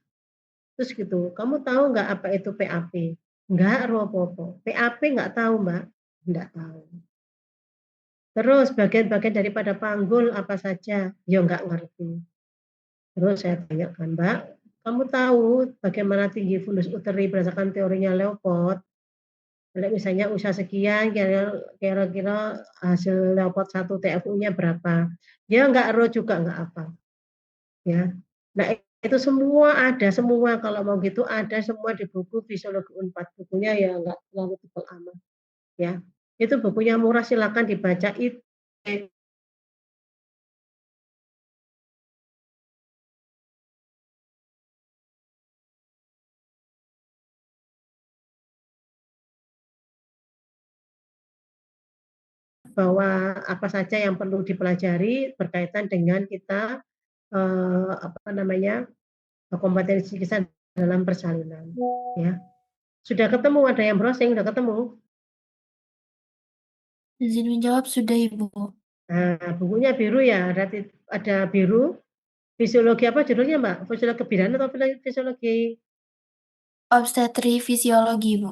terus gitu, kamu tahu nggak apa itu PAP? Nggak, apa-apa. PAP nggak tahu, Mbak? Nggak tahu. Terus bagian-bagian daripada panggul apa saja? Ya nggak ngerti. Terus saya tanyakan, Mbak, kamu tahu bagaimana tinggi fundus uteri berdasarkan teorinya Leopold? Kalau misalnya usaha sekian, kira-kira hasil Leopold 1 TFU-nya berapa? Ya nggak RO juga nggak apa. Ya. Nah itu semua ada semua kalau mau gitu ada semua di buku Fisiologi Unpad, bukunya ya nggak terlalu tebal amat ya. Itu bukunya murah silakan dibaca itu bahwa apa saja yang perlu dipelajari berkaitan dengan kita apa namanya kompetensi kita dalam persalinan ya. Sudah ketemu ada yang browsing, sudah ketemu. Izin menjawab sudah Ibu. Nah, bukunya biru ya, ada biru. Fisiologi apa judulnya, Mbak? Fisiologi kebidanan atau fisiologi? Obstetri fisiologi Ibu.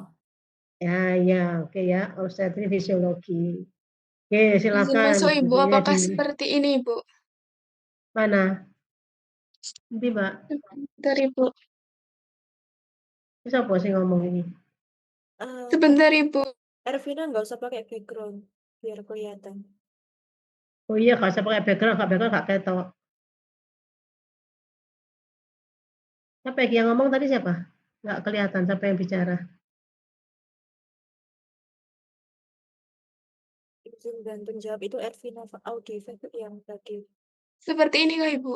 Ya, ya, oke ya, obstetri fisiologi. Oke, Izin silakan masuk Ibu, bukunya di apakah seperti ini Ibu? mana? Nanti, Mbak. Sebentar Ibu. Siapa sih ngomong ini? Sebentar Ibu. Ervina nggak usah pakai background biar kelihatan. Oh iya, nggak usah pakai background, nggak ketok. Siapa yang ngomong tadi siapa? Nggak kelihatan siapa yang bicara. Izin dan penjawab itu Ervina Audive yang tadi. Seperti ini kah Ibu?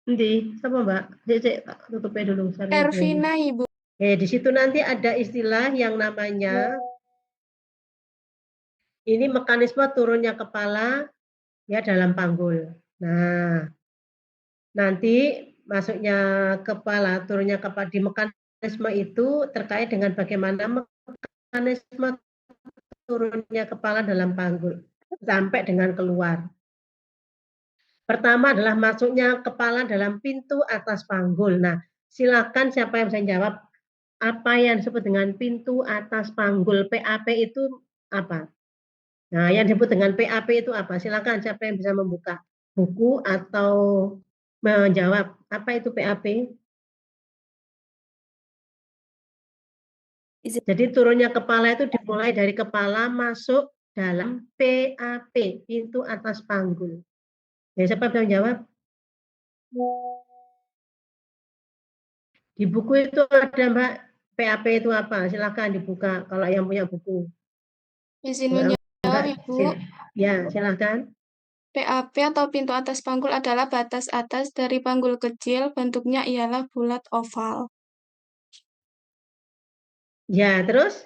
Nanti, siapa Mbak? Cek, tak tutupnya dulu. Ervina Ibu. Di situ nanti ada istilah yang namanya ini mekanisme turunnya kepala ya dalam panggul. Nah, nanti masuknya kepala, turunnya kepala di mekanisme itu terkait dengan bagaimana mekanisme turunnya kepala dalam panggul sampai dengan keluar. Pertama adalah masuknya kepala dalam pintu atas panggul. Nah, silakan siapa yang bisa jawab apa yang disebut dengan pintu atas panggul? PAP itu apa? Nah, yang disebut dengan PAP itu apa? Silakan siapa yang bisa membuka buku atau menjawab apa itu PAP? Jadi turunnya kepala itu dimulai dari kepala masuk dalam PAP, pintu atas panggul. Ya, siapa bisa menjawab? Di buku itu ada Mbak, PAP itu apa? Silakan dibuka kalau yang punya buku. Izin Enggak, menjawab, enggak. Ibu. Ya, silakan. PAP atau pintu atas panggul adalah batas atas dari panggul kecil, bentuknya ialah bulat oval. Ya, terus?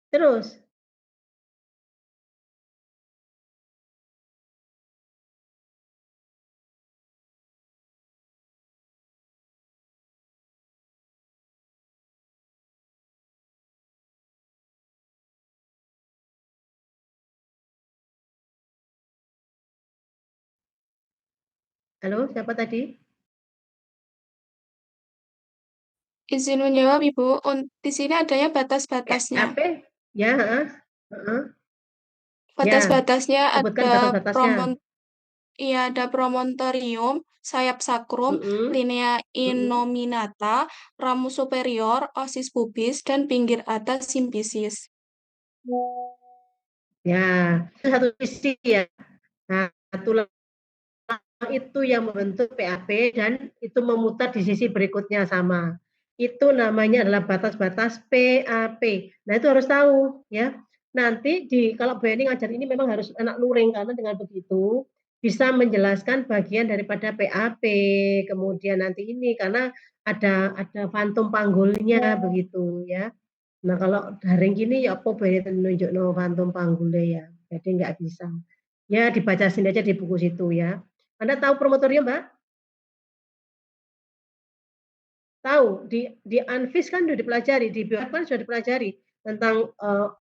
Terus? Halo, siapa tadi? Izin menjawab, Ibu. Di sini adanya batas-batasnya. PAP? Ya, heeh. Heeh. Ya, Batas-batasnya sebutkan ada batas-batasnya. ada promontorium, sayap sakrum, Mm-mm. linea Mm-mm. innominata, ramus superior, osis pubis, dan pinggir atas simpisis. Ya, itu satu sisi ya. Nah, tulang itu yang membentuk PAP dan itu memutar di sisi berikutnya sama. Itu namanya adalah batas-batas PAP. Nah, itu harus tahu ya. Nanti kalau Bu Eni ngajar ini memang harus anak luring karena dengan begitu bisa menjelaskan bagian daripada PAP, kemudian nanti ini karena ada fantom panggulnya begitu ya. Nah, kalau daring gini ya apa boleh nunjuk no fantom panggulnya ya. Jadi nggak bisa. Ya dibaca sini aja di buku situ ya. Anda tahu promotorium, Mbak? Tahu, di Anfis kan sudah dipelajari, di Bioep kan sudah dipelajari tentang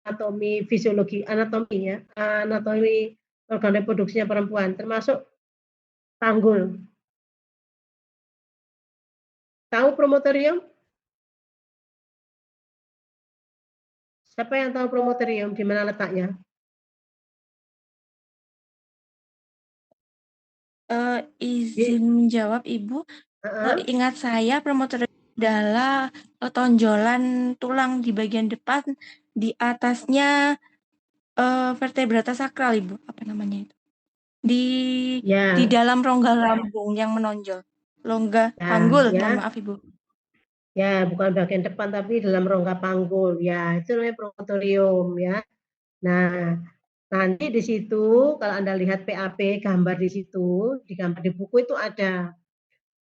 anatomi fisiologi, anatomi ya, anatomi organ reproduksinya perempuan, termasuk panggul. Tahu promotorium? Siapa yang tahu promotorium? Di mana letaknya? Izin Di, menjawab, Ibu. uh-uh. Ingat saya promotor adalah tonjolan tulang di bagian depan, di atasnya vertebrata sakral, Ibu. Apa namanya itu? Di Ya, dalam rongga lambung yang menonjol. Rongga ya, panggul, mohon ya, maaf, Ibu. ya, bukan bagian depan tapi dalam rongga panggul. Ya, itu namanya promotorium ya. Nah, nanti di situ kalau Anda lihat PAP gambar di situ, di gambar di buku itu ada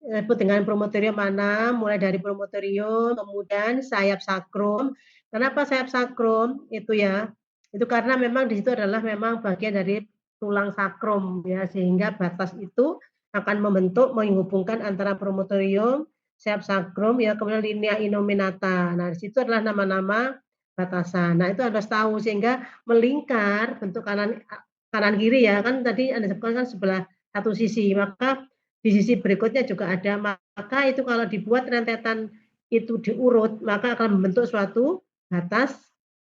disebut dengan promotorium mana, mulai dari promotorium, kemudian sayap sakrum. Kenapa sayap sakrum? Itu ya, itu karena memang di situ adalah memang bagian dari tulang sakrum ya, sehingga batas itu akan membentuk menghubungkan antara promotorium, sayap sakrum ya, kemudian linea innominata. Nah, di situ adalah nama-nama batasan. Nah, itu harus tahu sehingga melingkar bentuk kanan kanan kiri ya, kan tadi Anda sebutkan kan sebelah satu sisi, maka di sisi berikutnya juga ada, maka itu kalau dibuat rentetan itu diurut, maka akan membentuk suatu batas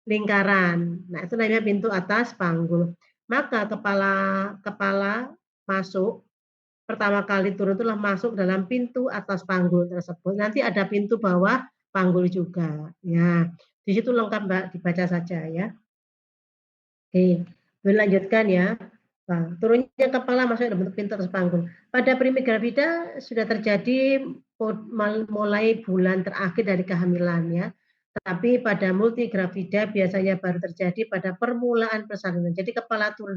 lingkaran. Nah, itu namanya pintu atas panggul. Maka kepala masuk pertama kali turun itulah masuk dalam pintu atas panggul tersebut. Nanti ada pintu bawah panggul juga. Ya, di situ lengkap Mbak, dibaca saja ya. Oke, lanjutkan ya. Nah, turunnya kepala masuk dalam bentuk pintu atas panggul. Pada primigravida sudah terjadi mulai bulan terakhir dari kehamilan ya. Tapi pada multigravida biasanya baru terjadi pada permulaan persalinan. Jadi kepala turun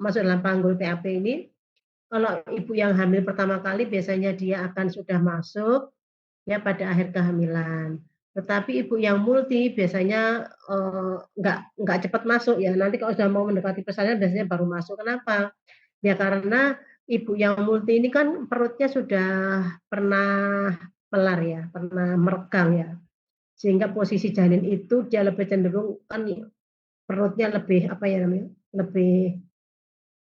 masuk dalam panggul PAP ini. Kalau ibu yang hamil pertama kali biasanya dia akan sudah masuk ya pada akhir kehamilan. Tetapi ibu yang multi biasanya nggak cepat masuk ya. Nanti kalau sudah mau mendekati persalinan biasanya baru masuk. Kenapa? Ya karena ibu yang multi ini kan perutnya sudah pernah melar ya, pernah meregang ya. Sehingga posisi janin itu dia lebih cenderung kan perutnya lebih apa ya namanya? Lebih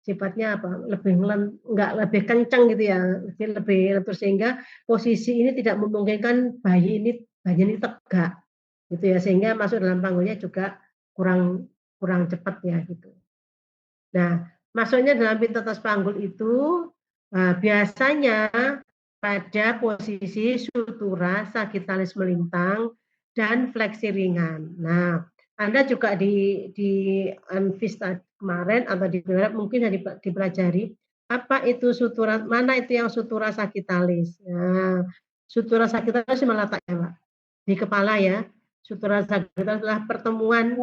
sifatnya apa, enggak lebih kencang gitu ya, lebih lentur sehingga posisi ini tidak memungkinkan bayi ini tegak gitu ya, sehingga masuk dalam panggulnya juga kurang cepat ya gitu. Nah, masuknya dalam pintu atas panggul itu biasanya pada posisi sutura sagitalis melintang dan fleksi ringan. Nah, Anda juga di Anvis kemarin atau di mungkin dipelajari apa itu sutura, mana itu yang sutura sagitalis. Nah, sutura sagitalis meletaknya Pak di kepala ya. Sutura sagitalis adalah pertemuan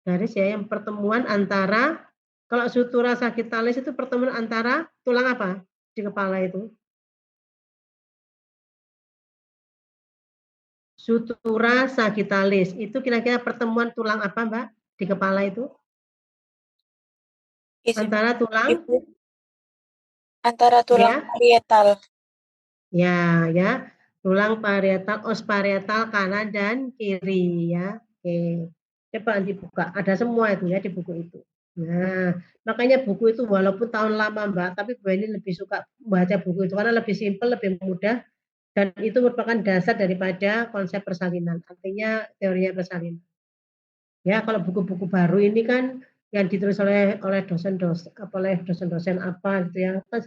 garis ya, yang pertemuan antara, kalau sutura sagitalis itu pertemuan antara tulang apa di kepala itu? Sutura sagitalis itu kira-kira pertemuan tulang apa Mbak di kepala itu? Antara tulang antara tulang ya, parietal. ya, tulang parietal, os parietal kanan dan kiri ya. Oke. Coba dibuka, ada semua itu ya di buku itu. Nah, makanya buku itu walaupun tahun lama Mbak, tapi Bu Eni lebih suka baca buku itu karena lebih simpel, lebih mudah, dan itu merupakan dasar daripada konsep persalinan, artinya teorinya persalinan. Ya, kalau buku-buku baru ini kan yang ditulis oleh dosen-dosen apa gitu ya, kan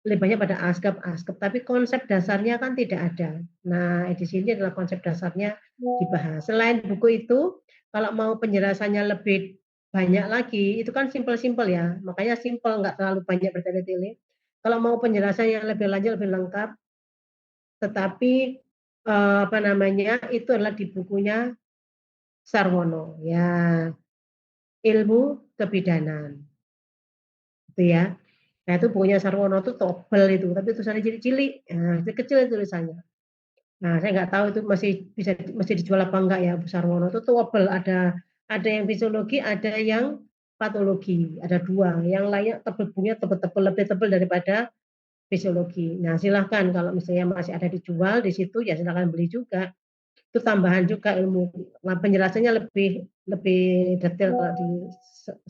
lebih banyak pada askep, tapi konsep dasarnya kan tidak ada. Nah, di sini adalah konsep dasarnya dibahas. Selain buku itu, kalau mau penjelasannya lebih banyak lagi, itu kan simpel-simpel ya, makanya simpel, nggak terlalu banyak bertele-tele. Kalau mau penjelasan yang lebih lanjut, lebih lengkap, tetapi itu adalah di bukunya Sarwono, ya, ilmu kebidanan, itu ya. Nah itu bukunya Sarwono itu tebel itu, tapi tulisannya cilik-cilik, nah, kecil itu tulisannya. Nah saya nggak tahu itu masih dijual apa enggak ya Bu Sarwono itu tebel, ada yang fisiologi, ada yang patologi, ada dua, yang lainnya bukunya tebel-tebel, lebih tebel daripada fisiologi. Nah silahkan kalau misalnya masih ada dijual di situ ya silahkan beli juga. Itu tambahan juga ilmu, nah, penjelasannya lebih detail kalau di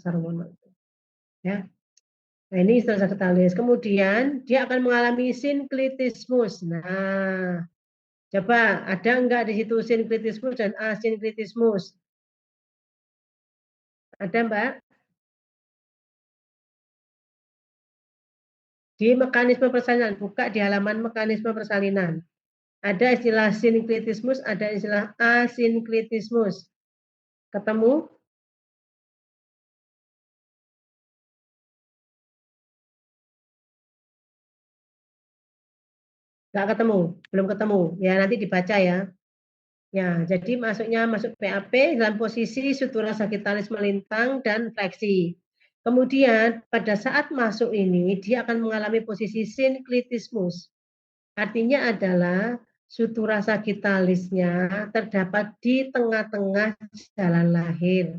Sarwono. Ya. Nah, ini istilah sagitalis. Kemudian dia akan mengalami sinklitismus. Nah, coba ada enggak di situ sinklitismus dan asinklitismus? Ada, Mbak? Di mekanisme persalinan, buka di halaman mekanisme persalinan. Ada istilah sinklitismus, ada istilah asinklitismus. Ketemu? Enggak ketemu, belum ketemu. Ya, nanti dibaca ya. Ya, jadi masuk PAP dalam posisi sutura sagitalis melintang dan fleksi. Kemudian pada saat masuk ini dia akan mengalami posisi sinklitismus. Artinya adalah sutura sagitalisnya terdapat di tengah-tengah jalan lahir,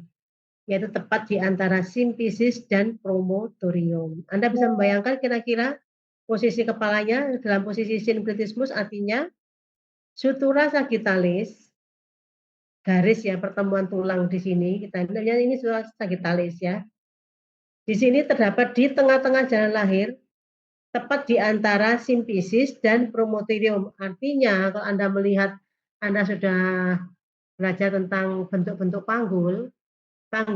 yaitu tepat di antara simfisis dan promotorium. Anda bisa membayangkan kira-kira posisi kepalanya dalam posisi sinklitismus, artinya sutura sagitalis garis ya, pertemuan tulang di sini kita lihat ini sutura sagitalis ya. Di sini terdapat di tengah-tengah jalan lahir, tepat di antara simfisis dan promotorium. Artinya kalau Anda melihat, Anda sudah belajar tentang bentuk-bentuk panggul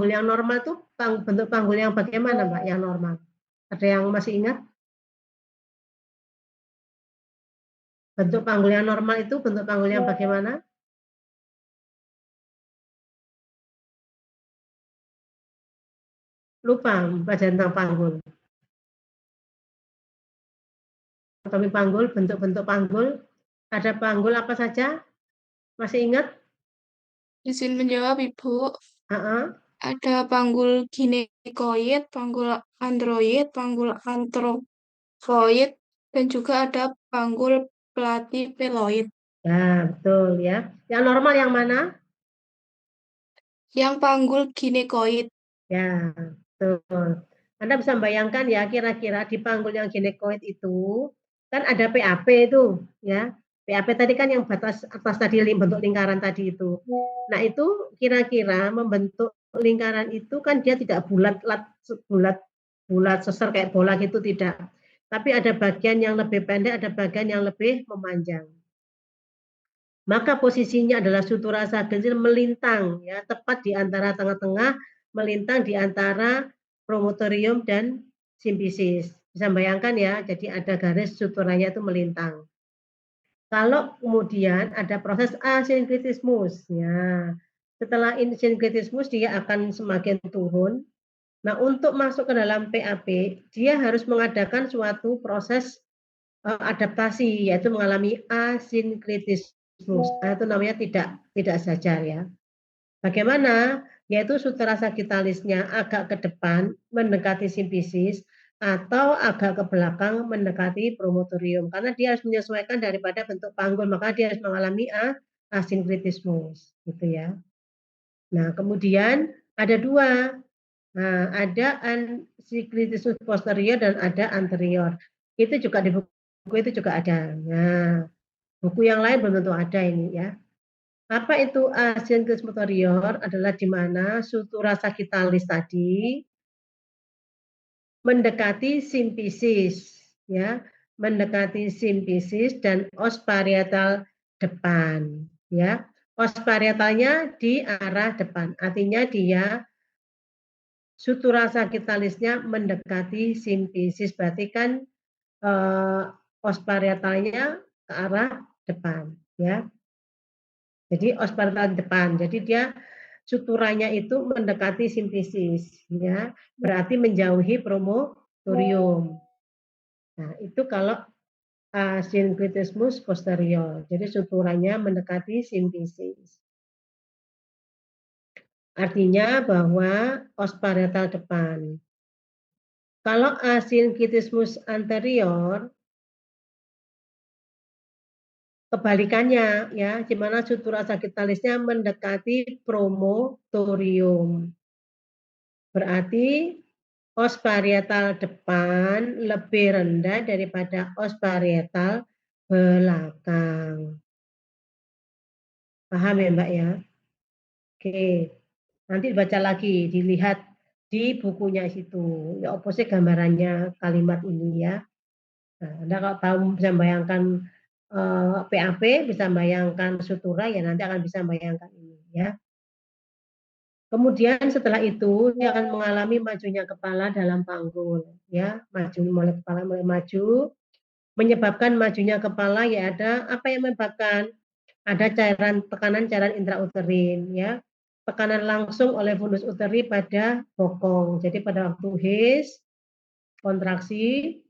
yang normal itu bentuk panggul yang bagaimana Mbak yang normal? Ada yang masih ingat? Bentuk panggul yang normal itu bentuk panggul yang bagaimana? Lupa pelajaran tentang panggul. Anatomi panggul, bentuk-bentuk panggul. Ada panggul apa saja? Masih ingat? Izin menjawab, Ibu. Ada panggul ginekoid, panggul android, panggul antropoid, dan juga ada panggul platypeloid. Ya, betul ya. Yang normal yang mana? Yang panggul ginekoid. Ya, betul. Anda bisa membayangkan ya, kira-kira di panggul yang ginekoid itu kan ada PAP itu, ya. PAP tadi kan yang batas atas tadi bentuk lingkaran tadi itu. Nah, itu kira-kira membentuk lingkaran itu kan dia tidak bulat bulat sesar kayak bola gitu tidak. Tapi ada bagian yang lebih pendek, ada bagian yang lebih memanjang. Maka posisinya adalah sutura sagenzil melintang ya, tepat di antara tengah-tengah, melintang di antara promotorium dan simfisis. Bisa bayangkan ya, jadi ada garis suturanya itu melintang. Kalau kemudian ada proses asinkritismus, ya, setelah sinkritismus dia akan semakin turun. Nah, untuk masuk ke dalam PAP, dia harus mengadakan suatu proses adaptasi, yaitu mengalami asinkritismus. Nah, itu namanya tidak sajar ya. Bagaimana? Yaitu sutura sagittalisnya agak ke depan mendekati simfisis atau agak ke belakang mendekati promotorium, karena dia harus menyesuaikan daripada bentuk panggul, maka dia harus mengalami asinkritismus, gitu ya. Nah, kemudian ada dua. Nah, ada asinkritismus posterior dan ada anterior. Itu juga di buku itu juga ada. Nah, buku yang lain belum tentu ada ini ya. Apa itu asinkritismus posterior? Adalah di mana sutura sagittalis tadi mendekati simfisis, ya, mendekati simfisis dan os parietal depan, ya. Os parietalnya di arah depan, artinya dia sutura sagittalisnya mendekati simfisis, berarti kan os parietalnya ke arah depan, ya. Jadi os parietal depan, jadi dia suturanya itu mendekati simfisis, ya, berarti menjauhi promotorium. Nah, itu kalau asinkritismus posterior, jadi suturanya mendekati simfisis. Artinya bahwa os parietal depan. Kalau asinkritismus anterior, kebalikannya ya, di mana sutura sagittalisnya mendekati promotorium. Berarti os parietal depan lebih rendah daripada os parietal belakang. Paham ya Mbak ya? Oke, nanti baca lagi, dilihat di bukunya situ. Ya opposite gambarannya kalimat ini ya. Nah, Anda kalau tahu bisa bayangkan PAP, bisa bayangkan sutura, ya nanti akan bisa bayangkan ini ya. Kemudian setelah itu dia akan mengalami majunya kepala dalam panggul, ya, maju mulai kepala mulai maju, menyebabkan majunya kepala ya ada apa yang menyebabkan? Ada tekanan cairan intrauterin, ya, tekanan langsung oleh fundus uteri pada bokong. Jadi pada waktu HIS kontraksi,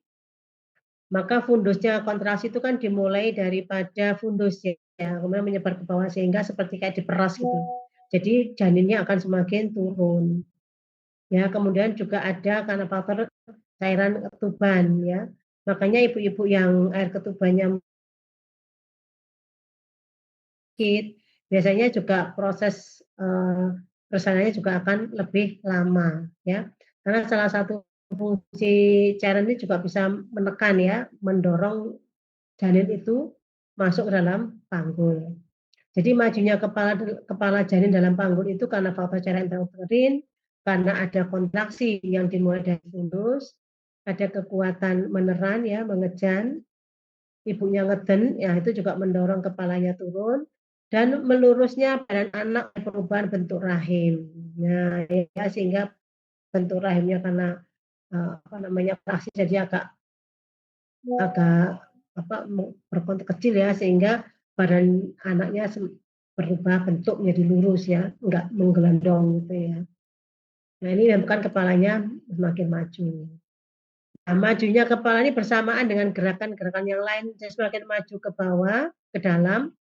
maka fundusnya kontraksi itu kan dimulai daripada fundus ya, kemudian menyebar ke bawah sehingga seperti kayak diperas gitu. Jadi janinnya akan semakin turun. Ya, kemudian juga ada karena faktor cairan ketuban ya. Makanya ibu-ibu yang air ketubannya sedikit, biasanya juga proses persalinannya juga akan lebih lama ya. Karena salah satu fungsi cairan ini juga bisa menekan ya, mendorong janin itu masuk ke dalam panggul. Jadi majunya kepala janin dalam panggul itu karena faktor cairan intrauterin, karena ada kontraksi yang dimulai dari fundus, ada kekuatan meneran ya, mengejan, ibunya ngeden, ya itu juga mendorong kepalanya turun, dan melurusnya badan anak perubahan bentuk rahim. Nah, ya, sehingga bentuk rahimnya karena apa namanya kontraksi jadi agak berkontak kecil ya, sehingga badan anaknya berubah bentuk menjadi lurus ya, enggak menggelondong gitu ya. Nah, ini bukan kepalanya semakin maju. Nah, majunya kepala ini bersamaan dengan gerakan-gerakan yang lain, semakin maju ke bawah, ke dalam,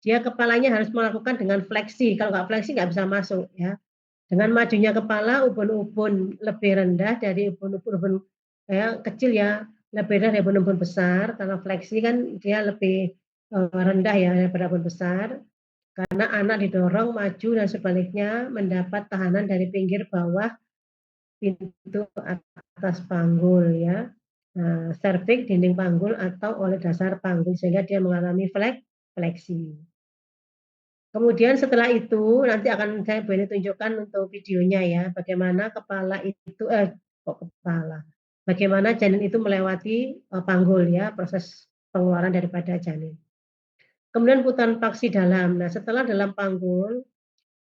dia kepalanya harus melakukan dengan fleksi. Kalau nggak fleksi nggak bisa masuk ya. Dengan majunya kepala, ubun-ubun lebih rendah dari ubun-ubun ya, kecil ya, lebih rendah dari ubun-ubun besar, karena fleksi kan dia lebih rendah ya daripada ubun besar. Karena anak didorong maju dan sebaliknya mendapat tahanan dari pinggir bawah pintu atas panggul ya. Nah, serviks, dinding panggul atau oleh dasar panggul sehingga dia mengalami fleksi. Kemudian setelah itu nanti akan saya boleh tunjukkan untuk videonya ya, bagaimana kepala itu pokok kepala. Bagaimana janin itu melewati panggul ya, proses pengeluaran daripada janin. Kemudian putaran paksi dalam. Nah, setelah dalam panggul,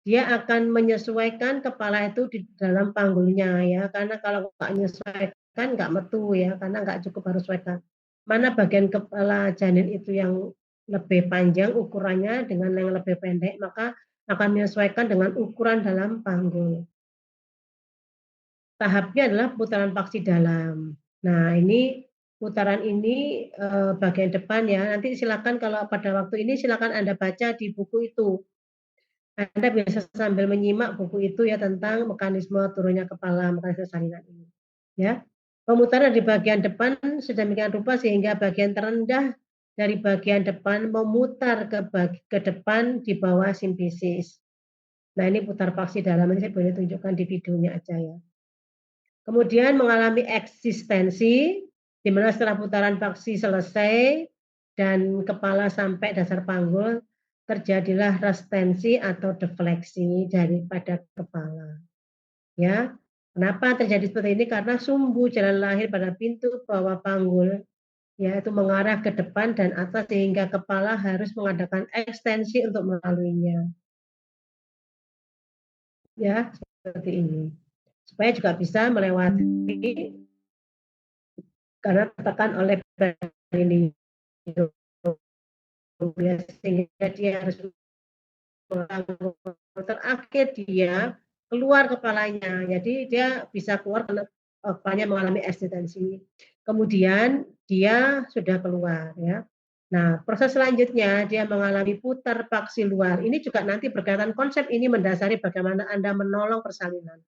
dia akan menyesuaikan kepala itu di dalam panggulnya ya, karena kalau nggak menyesuaikan nggak metu ya, karena nggak cukup harus sesuaikan. Mana bagian kepala janin itu yang lebih panjang ukurannya dengan yang lebih pendek, maka akan menyesuaikan dengan ukuran dalam panggul. Tahapnya adalah putaran paksi dalam. Nah, ini putaran ini bagian depan ya. Nanti silakan kalau pada waktu ini silakan Anda baca di buku itu. Anda bisa sambil menyimak buku itu ya tentang mekanisme turunnya kepala, mekanisme salinan ini. Ya. Pemutaran di bagian depan sedemikian rupa sehingga bagian terendah dari bagian depan memutar ke depan di bawah simfisis. Nah, ini putar paksi dalam, ini saya boleh tunjukkan di videonya aja ya. Kemudian mengalami eksistensi, di mana setelah putaran paksi selesai dan kepala sampai dasar panggul, terjadilah restensi atau defleksi daripada kepala. Ya, kenapa terjadi seperti ini? Karena sumbu jalan lahir pada pintu bawah panggul yaitu mengarah ke depan dan atas sehingga kepala harus mengadakan ekstensi untuk melaluinya. Ya, seperti ini. Supaya juga bisa melewati karena tertekan oleh ini sehingga dia harus terakhir dia keluar kepalanya, jadi dia bisa keluar karena kepalanya mengalami eksistensi. Kemudian dia sudah keluar ya. Nah, proses selanjutnya dia mengalami putar paksi luar. Ini juga nanti berkaitan konsep ini mendasari bagaimana Anda menolong persalinan.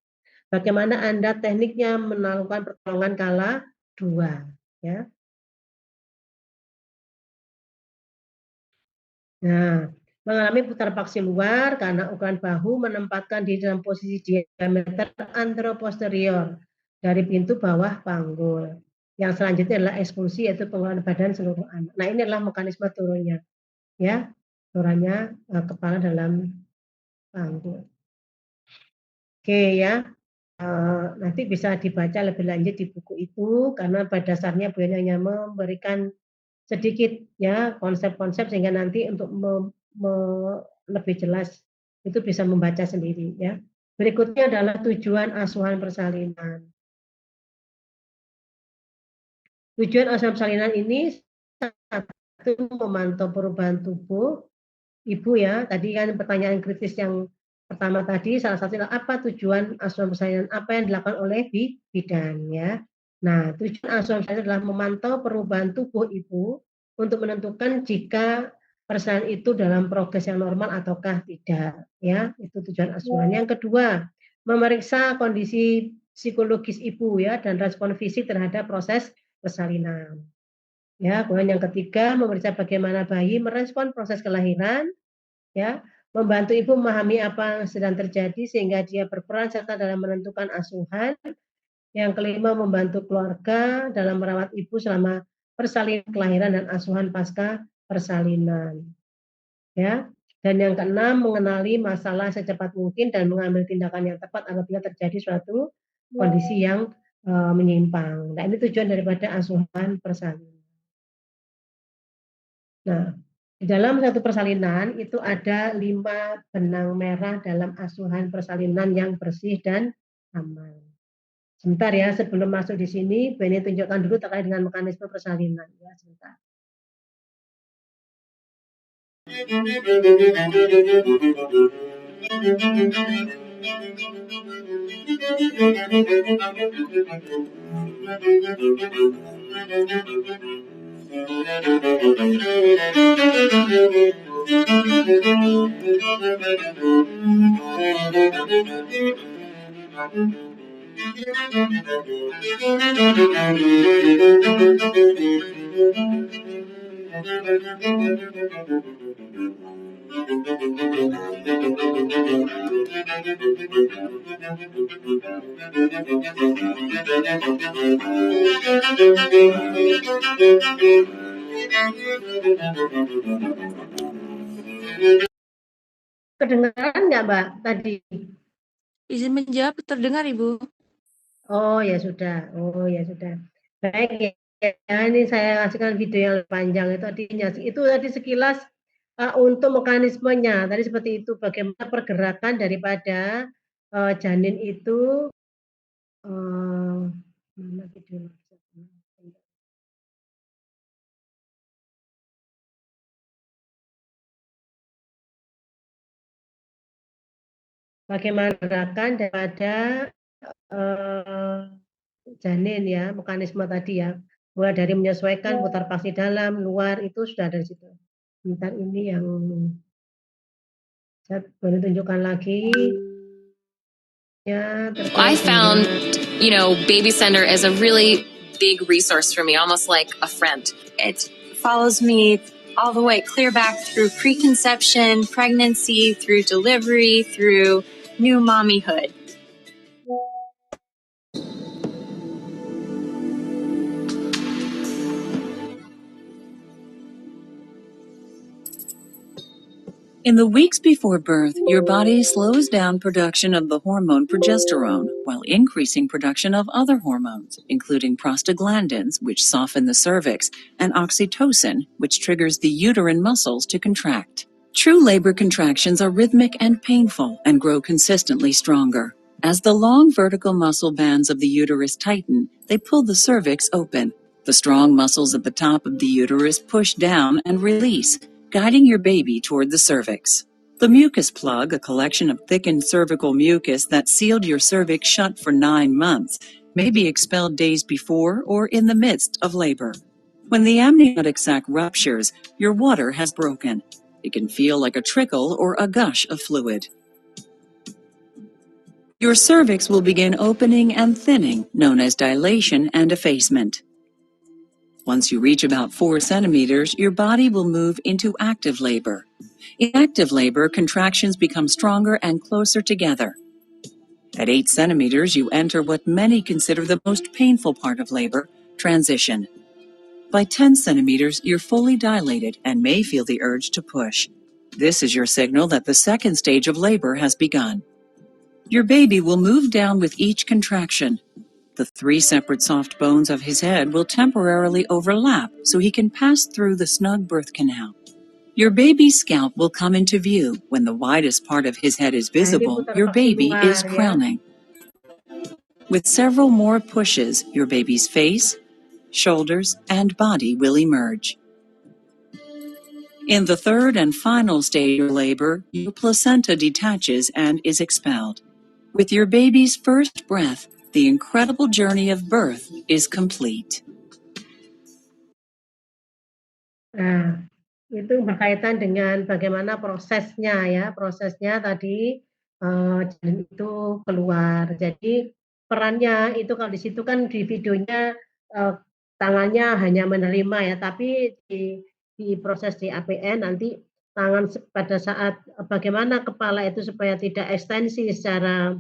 Bagaimana Anda tekniknya melakukan pertolongan kala dua ya. Nah, mengalami putar paksi luar karena ukuran bahu menempatkan di dalam posisi diameter anteroposterior dari pintu bawah panggul. Yang selanjutnya adalah ekspulsi yaitu pengeluaran badan seluruh anak. Nah, ini adalah mekanisme turunnya, ya, turunnya kepala dalam panggul. Oke ya, nanti bisa dibaca lebih lanjut di buku itu karena pada dasarnya Bu Yani hanya memberikan sedikit ya konsep-konsep sehingga nanti untuk lebih jelas itu bisa membaca sendiri ya. Berikutnya adalah tujuan asuhan persalinan. Tujuan asuhan persalinan ini satu memantau perubahan tubuh ibu ya. Tadi kan pertanyaan kritis yang pertama tadi salah satunya apa tujuan asuhan persalinan, apa yang dilakukan oleh bidan ya. Nah, tujuan asuhan persalinan adalah memantau perubahan tubuh ibu untuk menentukan jika persalinan itu dalam progres yang normal ataukah tidak ya. Itu tujuan asuhan. Yang kedua, memeriksa kondisi psikologis ibu ya dan respon fisik terhadap proses persalinan. Ya, kemudian yang ketiga, memeriksa bagaimana bayi merespon proses kelahiran, ya, membantu ibu memahami apa yang sedang terjadi sehingga dia berperan serta dalam menentukan asuhan. Yang kelima, membantu keluarga dalam merawat ibu selama persalinan kelahiran dan asuhan pasca persalinan. Ya. Dan yang keenam, mengenali masalah secepat mungkin dan mengambil tindakan yang tepat apabila terjadi suatu kondisi yang menyimpang. Nah, ini tujuan daripada asuhan persalinan. Nah, di dalam satu persalinan itu ada 5 benang merah dalam asuhan persalinan yang bersih dan aman. Sebentar ya, sebelum masuk di sini, Beni tunjukkan dulu terkait dengan mekanisme persalinan. Ya, sebentar. Kedengaran nggak Mbak tadi? Izin menjawab terdengar Ibu. Oh ya sudah. Oh ya sudah. Baik ya, ini saya kasihkan video yang panjang itu tadinya. Itu tadi sekilas untuk mekanismenya. Tadi seperti itu bagaimana pergerakan daripada janin itu mana video bagaimana gerakan daripada janin ya, mekanisme tadi ya. Mulai dari menyesuaikan putar pasti dalam, luar itu sudah ada di situ. Bentar ini yang saya boleh tunjukkan lagi. Ya, I found, Baby Center as a really big resource for me, almost like a friend. It follows me all the way clear back through preconception, pregnancy, through delivery, through new mommyhood. In the weeks before birth, your body slows down production of the hormone progesterone while increasing production of other hormones, including prostaglandins, which soften the cervix, and oxytocin, which triggers the uterine muscles to contract. True labor contractions are rhythmic and painful and grow consistently stronger. As the long vertical muscle bands of the uterus tighten, they pull the cervix open. The strong muscles at the top of the uterus push down and release, guiding your baby toward the cervix. The mucus plug, a collection of thickened cervical mucus that sealed your cervix shut for 9 months, may be expelled days before or in the midst of labor. When the amniotic sac ruptures, your water has broken. It can feel like a trickle or a gush of fluid. Your cervix will begin opening and thinning, known as dilation and effacement. Once you reach about 4 centimeters, your body will move into active labor. In active labor, contractions become stronger and closer together. At 8 centimeters, you enter what many consider the most painful part of labor, transition. By 10 centimeters, you're fully dilated and may feel the urge to push. This is your signal that the second stage of labor has begun. Your baby will move down with each contraction. The 3 separate soft bones of his head will temporarily overlap so he can pass through the snug birth canal. Your baby's scalp will come into view. When the widest part of his head is visible, your baby is crowning. With several more pushes, your baby's face, shoulders, and body will emerge. In the third and final stage of labor, your placenta detaches and is expelled. With your baby's first breath, the incredible journey of birth is complete. Nah, itu berkaitan dengan bagaimana prosesnya ya, prosesnya tadi janin itu keluar. Jadi perannya itu kalau di situ kan di videonya tangannya hanya menerima ya, tapi di proses di APN nanti tangan pada saat bagaimana kepala itu supaya tidak ekstensi secara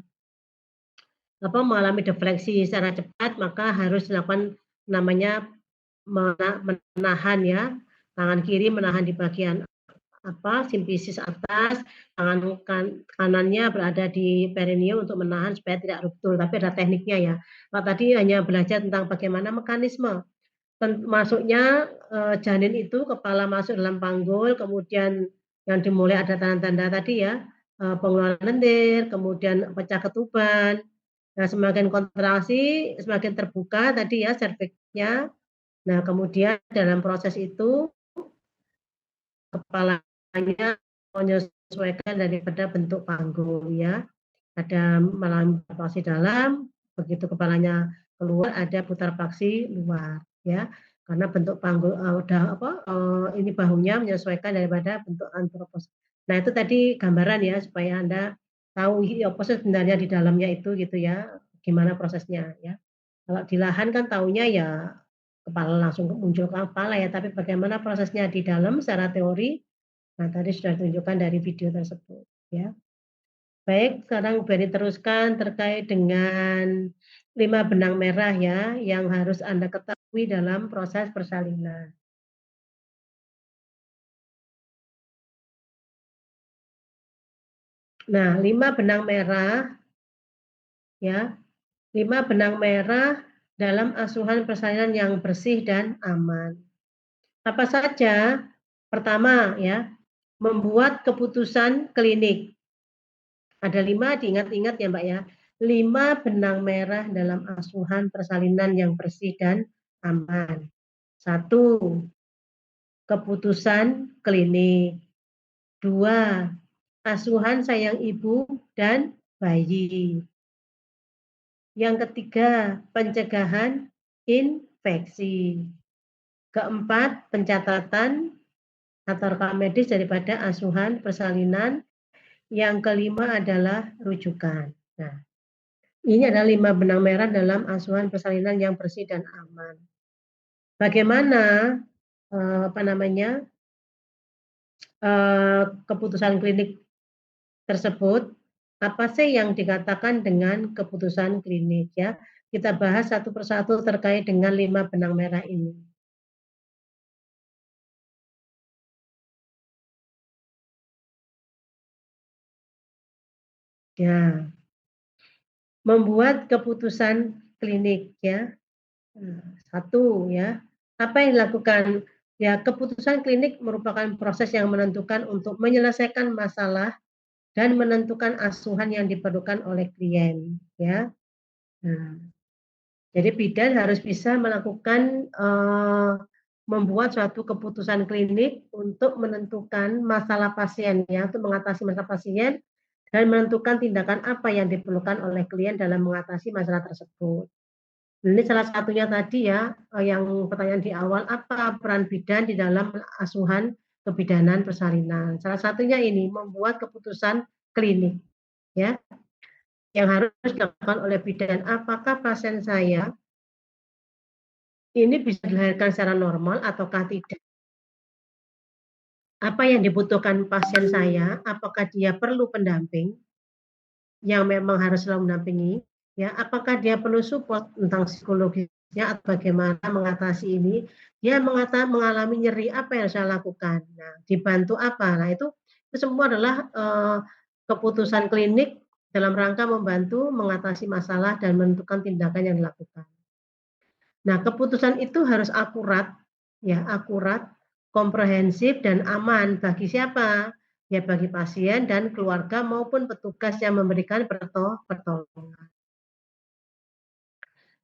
mengalami defleksi secara cepat, maka harus dilakukan namanya menahan ya, tangan kiri menahan di bagian simfisis atas, tangan kanannya berada di perineum untuk menahan supaya tidak ruptur, tapi ada tekniknya ya. Pak tadi hanya belajar tentang bagaimana mekanisme masuknya janin itu, kepala masuk dalam panggul, kemudian yang dimulai ada tanda-tanda tadi ya, pengeluaran lendir, kemudian pecah ketuban. Nah, semakin kontraksi, semakin terbuka tadi ya serviksnya. Nah, kemudian dalam proses itu kepalanya menyesuaikan daripada bentuk panggul ya. Ada melalui paksi dalam, begitu kepalanya keluar ada putar paksi luar ya. Karena bentuk panggul ini bahunya menyesuaikan daripada bentuk antropos. Nah, itu tadi gambaran ya supaya Anda tahu apa sebenarnya di dalamnya itu gitu ya. Gimana prosesnya ya. Kalau di lahan kan taunya ya kepala langsung muncul ke kepala ya, tapi bagaimana prosesnya di dalam secara teori, nah tadi sudah ditunjukkan dari video tersebut ya. Baik, sekarang Beri teruskan terkait dengan 5 benang merah ya, yang harus Anda ketahui dalam proses persalinan. Nah, 5 benang merah ya, 5 benang merah dalam asuhan persalinan yang bersih dan aman. Apa saja? Pertama ya, membuat keputusan klinik. Ada 5, diingat-ingat ya Mbak ya. 5 benang merah dalam asuhan persalinan yang bersih dan aman. 1, keputusan klinik. 2, asuhan sayang ibu dan bayi. Yang ketiga, pencegahan infeksi. Keempat, pencatatan atau rekam medis daripada asuhan persalinan. Yang kelima adalah rujukan. Nah, ini adalah 5 benang merah dalam asuhan persalinan yang bersih dan aman. Bagaimana keputusan klinik tersebut? Apa sih yang dikatakan dengan keputusan klinik ya? Kita bahas satu persatu terkait dengan 5 benang merah ini. Ya, membuat keputusan klinik ya. 1 ya. Apa yang dilakukan? Ya, keputusan klinik merupakan proses yang menentukan untuk menyelesaikan masalah dan menentukan asuhan yang diperlukan oleh klien ya. Nah, jadi bidan harus bisa melakukan membuat suatu keputusan klinik untuk menentukan masalah pasien ya, untuk mengatasi masalah pasien dan menentukan tindakan apa yang diperlukan oleh klien dalam mengatasi masalah tersebut. Ini salah satunya tadi ya, yang pertanyaan di awal, apa peran bidan di dalam asuhan kebidanan persalinan. Salah satunya ini, membuat keputusan klinik ya, yang harus dilakukan oleh bidan. Apakah pasien saya ini bisa dilahirkan secara normal ataukah tidak? Apa yang dibutuhkan pasien saya? Apakah dia perlu pendamping yang memang harus selalu mendampingi? Ya, apakah dia perlu support tentang psikologisnya atau bagaimana mengatasi ini? Dia mengalami nyeri, apa yang saya lakukan? Nah, dibantu apa? Nah, itu semua adalah keputusan klinik dalam rangka membantu mengatasi masalah dan menentukan tindakan yang dilakukan. Nah, keputusan itu harus akurat, ya, akurat, komprehensif dan aman bagi siapa? Ya, bagi pasien dan keluarga maupun petugas yang memberikan pertolongan.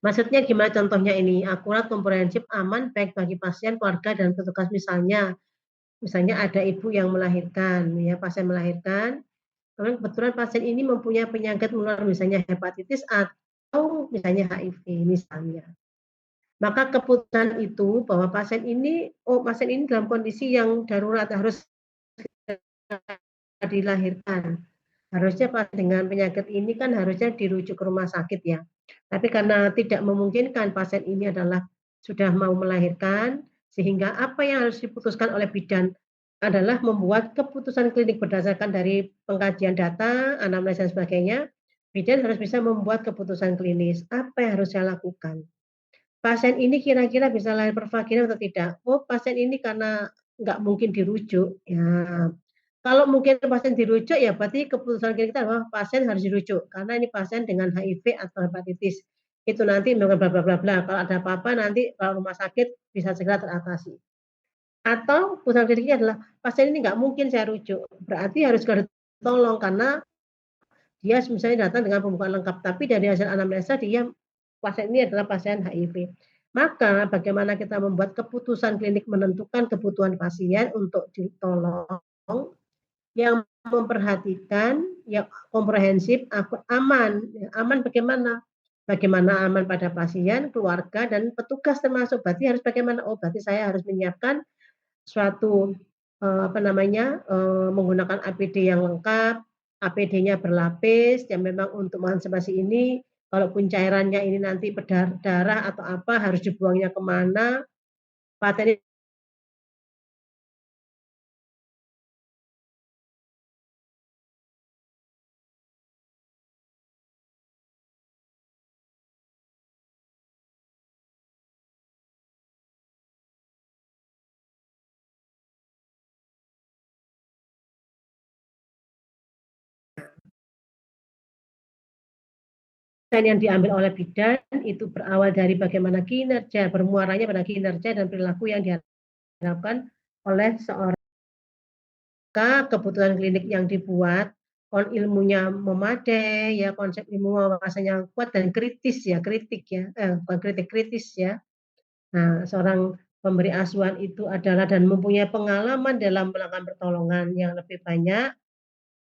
Maksudnya gimana contohnya ini? Akurat, komprehensif, aman baik bagi pasien, keluarga dan petugas. Misalnya ada ibu yang melahirkan, ya, pasien melahirkan, kebetulan pasien ini mempunyai penyakit menular misalnya hepatitis atau misalnya HIV misalnya. Maka keputusan itu bahwa pasien ini dalam kondisi yang darurat harus dilahirkan. Harusnya pasien dengan penyakit ini kan harusnya dirujuk ke rumah sakit ya. Tapi karena tidak memungkinkan pasien ini adalah sudah mau melahirkan, sehingga apa yang harus diputuskan oleh bidan adalah membuat keputusan klinik berdasarkan dari pengkajian data, anamnesis dan sebagainya. Bidan harus bisa membuat keputusan klinis. Apa yang harus saya lakukan? Pasien ini kira-kira bisa lahir per vagina atau tidak? Oh, pasien ini karena nggak mungkin dirujuk, ya. Kalau mungkin pasien dirujuk, ya berarti keputusan kita adalah pasien harus dirujuk, karena ini pasien dengan HIV atau hepatitis. Itu nanti dengan bla bla bla bla. Kalau ada apa-apa nanti kalau rumah sakit bisa segera teratasi. Atau keputusan kliniknya adalah pasien ini nggak mungkin saya rujuk, berarti harus segera ditolong karena dia misalnya datang dengan pembukaan lengkap, tapi dari hasil anamnesa dia pasien ini adalah pasien HIV. Maka bagaimana kita membuat keputusan klinik menentukan kebutuhan pasien untuk ditolong yang memperhatikan, yang komprehensif, aman. Aman bagaimana? Bagaimana aman pada pasien, keluarga, dan petugas termasuk. Berarti harus bagaimana? Oh, berarti saya harus menyiapkan suatu menggunakan APD yang lengkap, APD-nya berlapis, yang memang untuk mengantisipasi ini, kalaupun cairannya ini nanti berdarah atau apa, harus dibuangnya kemana, pasien yang diambil oleh bidan itu berawal dari bagaimana kinerja, bermuaranya pada kinerja dan perilaku yang diharapkan oleh seorang. Kebutuhan klinik yang dibuat, ilmunya memadai, ya konsep ilmu wawasannya kuat dan kritis ya, bukan kritis ya. Nah, seorang pemberi asuhan itu adalah dan mempunyai pengalaman dalam melakukan pertolongan yang lebih banyak,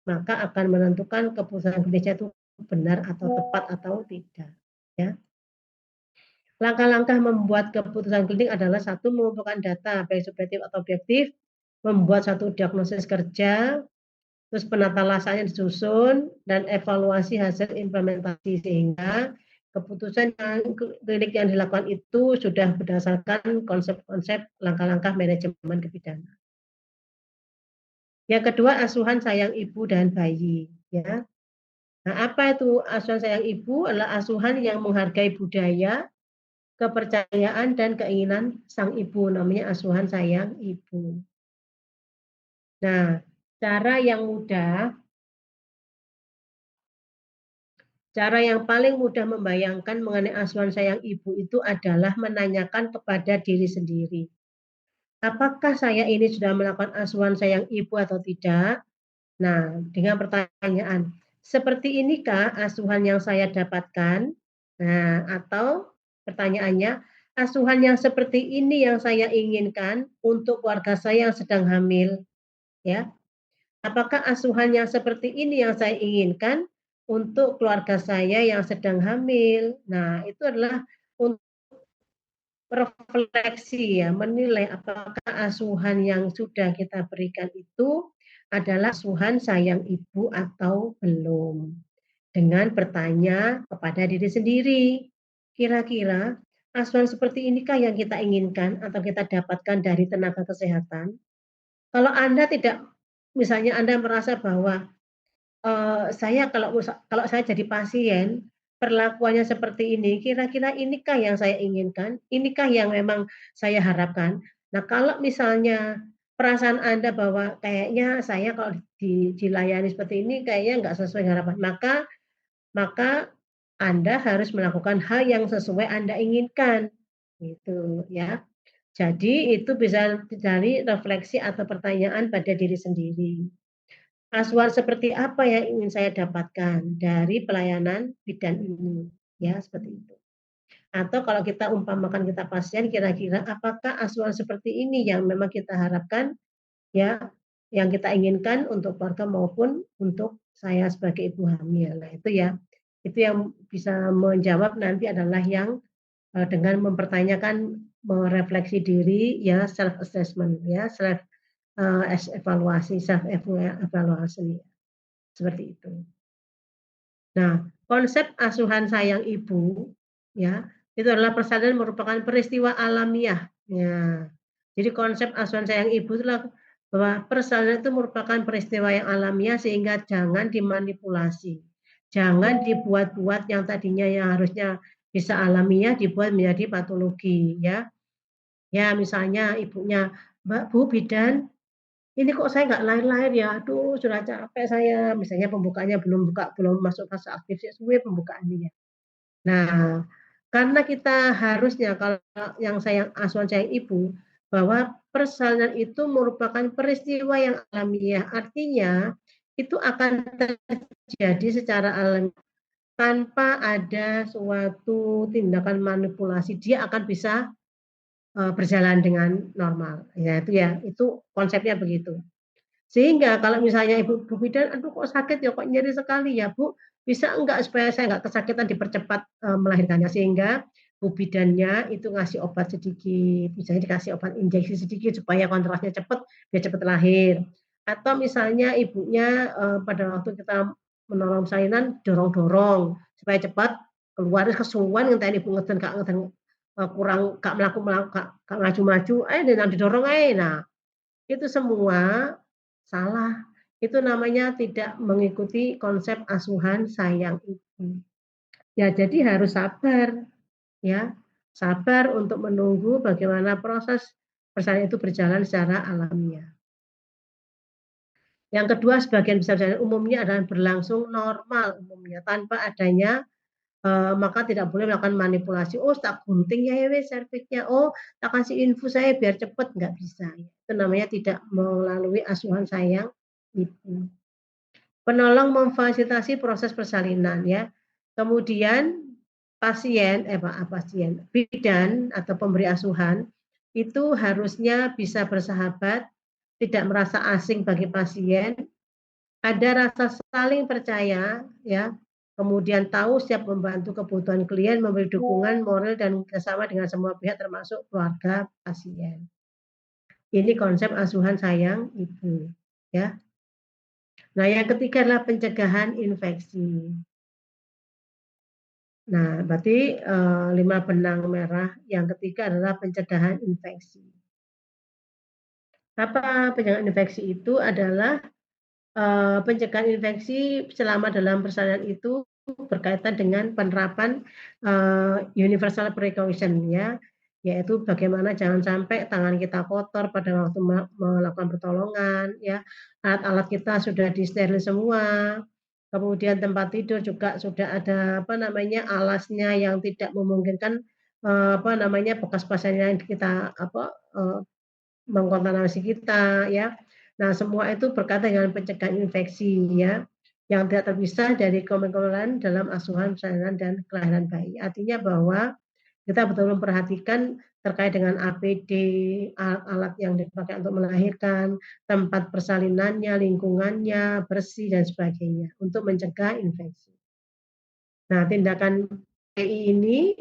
maka akan menentukan keputusan klinisnya itu benar atau tepat atau tidak. Ya. Langkah-langkah membuat keputusan klinik adalah satu, mengumpulkan data baik subjektif atau objektif, membuat satu diagnosis kerja, terus penata laksananya disusun dan evaluasi hasil implementasi sehingga keputusan klinik yang dilakukan itu sudah berdasarkan konsep-konsep langkah-langkah manajemen kebidanan. Yang kedua, asuhan sayang ibu dan bayi. Ya. Nah, apa itu asuhan sayang ibu? Adalah asuhan yang menghargai budaya, kepercayaan dan keinginan sang ibu, namanya asuhan sayang ibu. Nah, cara yang paling mudah membayangkan mengenai asuhan sayang ibu itu adalah menanyakan kepada diri sendiri. Apakah saya ini sudah melakukan asuhan sayang ibu atau tidak? Nah, dengan pertanyaan, seperti inikah asuhan yang saya dapatkan? Nah, atau pertanyaannya, asuhan yang seperti ini yang saya inginkan untuk keluarga saya yang sedang hamil, ya. Apakah asuhan yang seperti ini yang saya inginkan untuk keluarga saya yang sedang hamil? Nah, itu adalah untuk refleksi ya, menilai apakah asuhan yang sudah kita berikan itu adalah asuhan sayang ibu atau belum. Dengan bertanya kepada diri sendiri, kira-kira asuhan seperti inikah yang kita inginkan atau kita dapatkan dari tenaga kesehatan? Kalau Anda tidak, misalnya Anda merasa bahwa saya kalau saya jadi pasien, perlakuannya seperti ini, kira-kira inikah yang saya inginkan? Inikah yang memang saya harapkan? Nah, kalau misalnya perasaan Anda bahwa kayaknya saya kalau dilayani seperti ini kayaknya nggak sesuai harapan, maka Anda harus melakukan hal yang sesuai Anda inginkan, gitu ya. Jadi itu bisa dari refleksi atau pertanyaan pada diri sendiri. Asuhan seperti apa yang ingin saya dapatkan dari pelayanan bidan ini, ya seperti itu. Atau kalau kita umpamakan kita pasien, kira-kira apakah asuhan seperti ini yang memang kita harapkan, ya, yang kita inginkan untuk keluarga maupun untuk saya sebagai ibu hamil. Nah itu ya, itu yang bisa menjawab nanti adalah yang dengan mempertanyakan, merefleksi diri, ya self assessment, ya self evaluasi, self evaluasi. Seperti itu. Nah, konsep asuhan sayang ibu, ya, itu adalah persalinan merupakan peristiwa alamiah. Ya. Jadi konsep asuhan sayang ibu itulah bahwa persalinan itu merupakan peristiwa yang alamiah sehingga jangan dimanipulasi. Jangan dibuat-buat yang tadinya yang harusnya bisa alamiah dibuat menjadi patologi, ya. Ya, misalnya ibunya, "Mbak, Bu, bidan, ini kok saya nggak lahir-lahir ya, aduh sudah capek saya," misalnya pembukaannya belum masuk fase aktif suwe pembukaannya. Nah, karena kita harusnya kalau yang asuhan sayang ibu, bahwa persalinan itu merupakan peristiwa yang alamiah, artinya itu akan terjadi secara alami tanpa ada suatu tindakan manipulasi, dia akan bisa berjalan dengan normal. Ya itu konsepnya begitu. Sehingga kalau misalnya ibu bidan, "Aduh kok sakit ya, kok nyeri sekali ya Bu, bisa enggak supaya saya enggak kesakitan dipercepat melahirkannya?" Sehingga bu bidannya itu ngasih obat sedikit, misalnya dikasih obat injeksi sedikit supaya kontrasnya cepat, biar cepat lahir. Atau misalnya ibunya pada waktu kita menolong salinan dorong-dorong supaya cepat keluar, kesuwen ngenteni ibu ngeden kurang gak mlaku-mlaku, gak maju-maju, didorong ae. Nah, itu semua salah. Itu namanya tidak mengikuti konsep asuhan sayang ibu. Ya, jadi harus sabar, ya. Sabar untuk menunggu bagaimana proses persalinan itu berjalan secara alamiah. Yang kedua, sebagian besar persalinan umumnya adalah berlangsung normal umumnya tanpa adanya maka tidak boleh melakukan manipulasi, "Oh tak gunting ya wis serviknya, oh tak kasih infus saya biar cepet," nggak bisa. Itu namanya tidak melalui asuhan sayang ibu. Penolong memfasilitasi proses persalinan ya. Kemudian pasien, bidan atau pemberi asuhan itu harusnya bisa bersahabat, tidak merasa asing bagi pasien, ada rasa saling percaya ya, kemudian tahu siap membantu kebutuhan klien, memberi dukungan moral dan kerjasama dengan semua pihak termasuk keluarga pasien. Ini konsep asuhan sayang ibu ya. Nah, yang ketiga adalah pencegahan infeksi. Nah, berarti 5 benang merah. Yang ketiga adalah pencegahan infeksi. Apa pencegahan infeksi itu adalah pencegahan infeksi selama dalam persalinan itu berkaitan dengan penerapan universal precaution ya, yaitu bagaimana jangan sampai tangan kita kotor pada waktu melakukan pertolongan ya, alat-alat kita sudah disteril semua, kemudian tempat tidur juga sudah ada alasnya yang tidak memungkinkan bekas pasien yang kita mengkontaminasi kita ya. Nah, semua itu berkaitan dengan pencegahan infeksi ya, yang tidak terpisah dari komen-komen dalam asuhan persalinan dan kelahiran bayi. Artinya bahwa kita betul-betul memperhatikan terkait dengan APD, alat yang dipakai untuk melahirkan, tempat persalinannya, lingkungannya, bersih dan sebagainya untuk mencegah infeksi. Nah, tindakan PI ini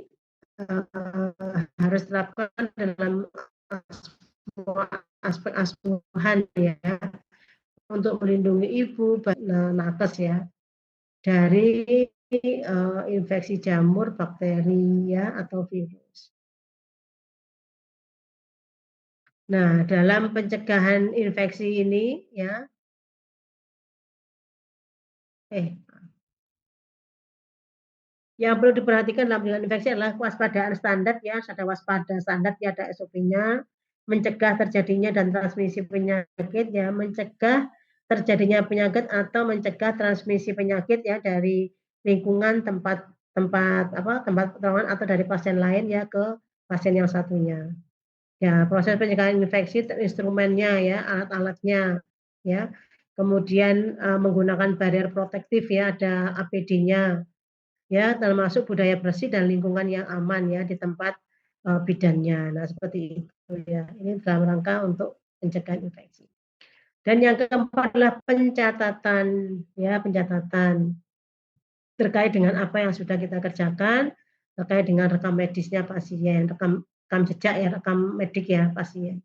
harus diterapkan dalam semua aspek asuhan ya, untuk melindungi ibu nakes ya dari infeksi jamur, bakteri ya atau virus. Nah, dalam pencegahan infeksi ini ya, yang perlu diperhatikan dalam pencegahan infeksi adalah kewaspadaan standar ya, ada waspada standar ya, ada SOP-nya, mencegah terjadinya dan transmisi penyakit ya, mencegah terjadinya penyakit atau mencegah transmisi penyakit ya dari lingkungan tempat pertolongan atau dari pasien lain ya ke pasien yang satunya. Ya, proses pencegahan infeksi instrumennya ya, alat-alatnya ya. Kemudian menggunakan barrier protektif ya, ada APD-nya. Ya, termasuk budaya bersih dan lingkungan yang aman ya di tempat bidannya. Nah, seperti itu ya. Ini dalam rangka untuk pencegahan infeksi. Dan yang keempat adalah pencatatan ya, pencatatan terkait dengan apa yang sudah kita kerjakan, terkait dengan rekam medisnya pasien, rekam jejak ya, rekam medik ya pasien.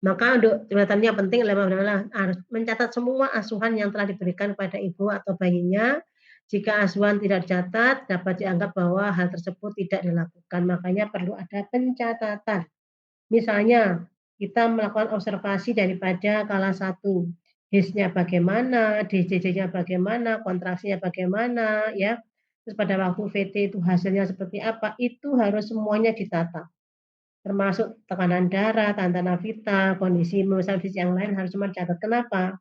Maka untuk catatannya penting adalah harus mencatat semua asuhan yang telah diberikan kepada ibu atau bayinya. Jika asuhan tidak dicatat, dapat dianggap bahwa hal tersebut tidak dilakukan. Makanya perlu ada pencatatan. Misalnya, kita melakukan observasi daripada kala 1. HIS-nya bagaimana, DJJ-nya bagaimana, kontraksinya bagaimana, ya. Terus pada waktu VT itu hasilnya seperti apa, itu harus semuanya ditata. Termasuk tekanan darah, tanda vital, kondisi fisik yang lain harus cuma dicatat. Kenapa?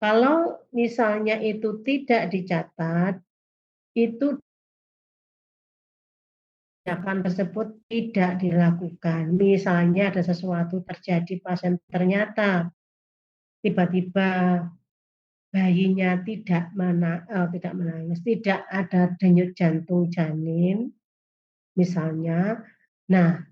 Kalau misalnya itu tidak dicatat, itu tindakan tersebut tidak dilakukan. Misalnya ada sesuatu terjadi, pasien ternyata tiba-tiba bayinya tidak menangis, tidak ada denyut jantung janin, misalnya. Nah,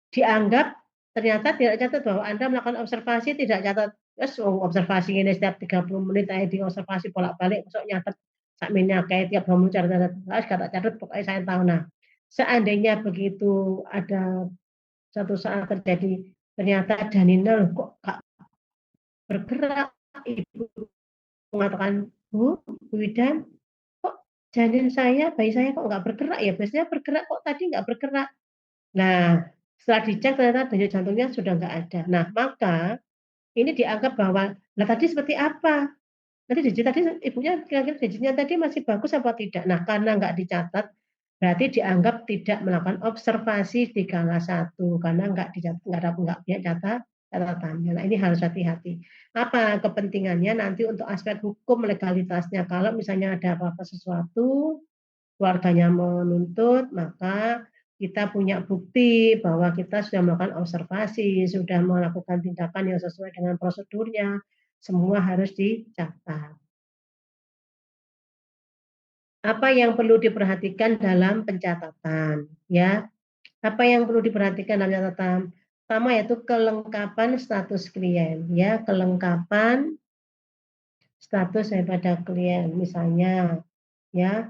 dianggap ternyata tidak catat bahwa Anda melakukan observasi tidak catat. Terus observasi ini setiap 30 menit di observasi bolak-balik, masuk nyatet sakmina kayak tiap 2 menit catat pokoknya saya tahu. Nah, seandainya begitu ada satu saat terjadi ternyata janinnya kok gak bergerak, ibu mengatakan, Bu Widan, kok janin saya, bayi saya kok nggak bergerak ya? Biasanya bergerak kok tadi nggak bergerak. Nah, setelah dicek ternyata denyut jantungnya sudah nggak ada. Nah, maka ini dianggap bahwa, lah tadi seperti apa? Tadi ibunya kira-kira digitnya tadi masih bagus apa tidak? Nah, karena nggak dicatat, berarti dianggap tidak melakukan observasi di kala 1 karena nggak punya catatan. catatannya. Nah, ini harus hati-hati. Apa kepentingannya nanti untuk aspek hukum legalitasnya? Kalau misalnya ada apa-apa sesuatu, keluarganya menuntut, maka kita punya bukti bahwa kita sudah melakukan observasi, sudah melakukan tindakan yang sesuai dengan prosedurnya, semua harus dicatat. Apa yang perlu diperhatikan dalam pencatatan? Ya, apa yang perlu diperhatikan dalam catatan? Pertama yaitu kelengkapan status klien, ya, kelengkapan status daripada klien, misalnya, ya,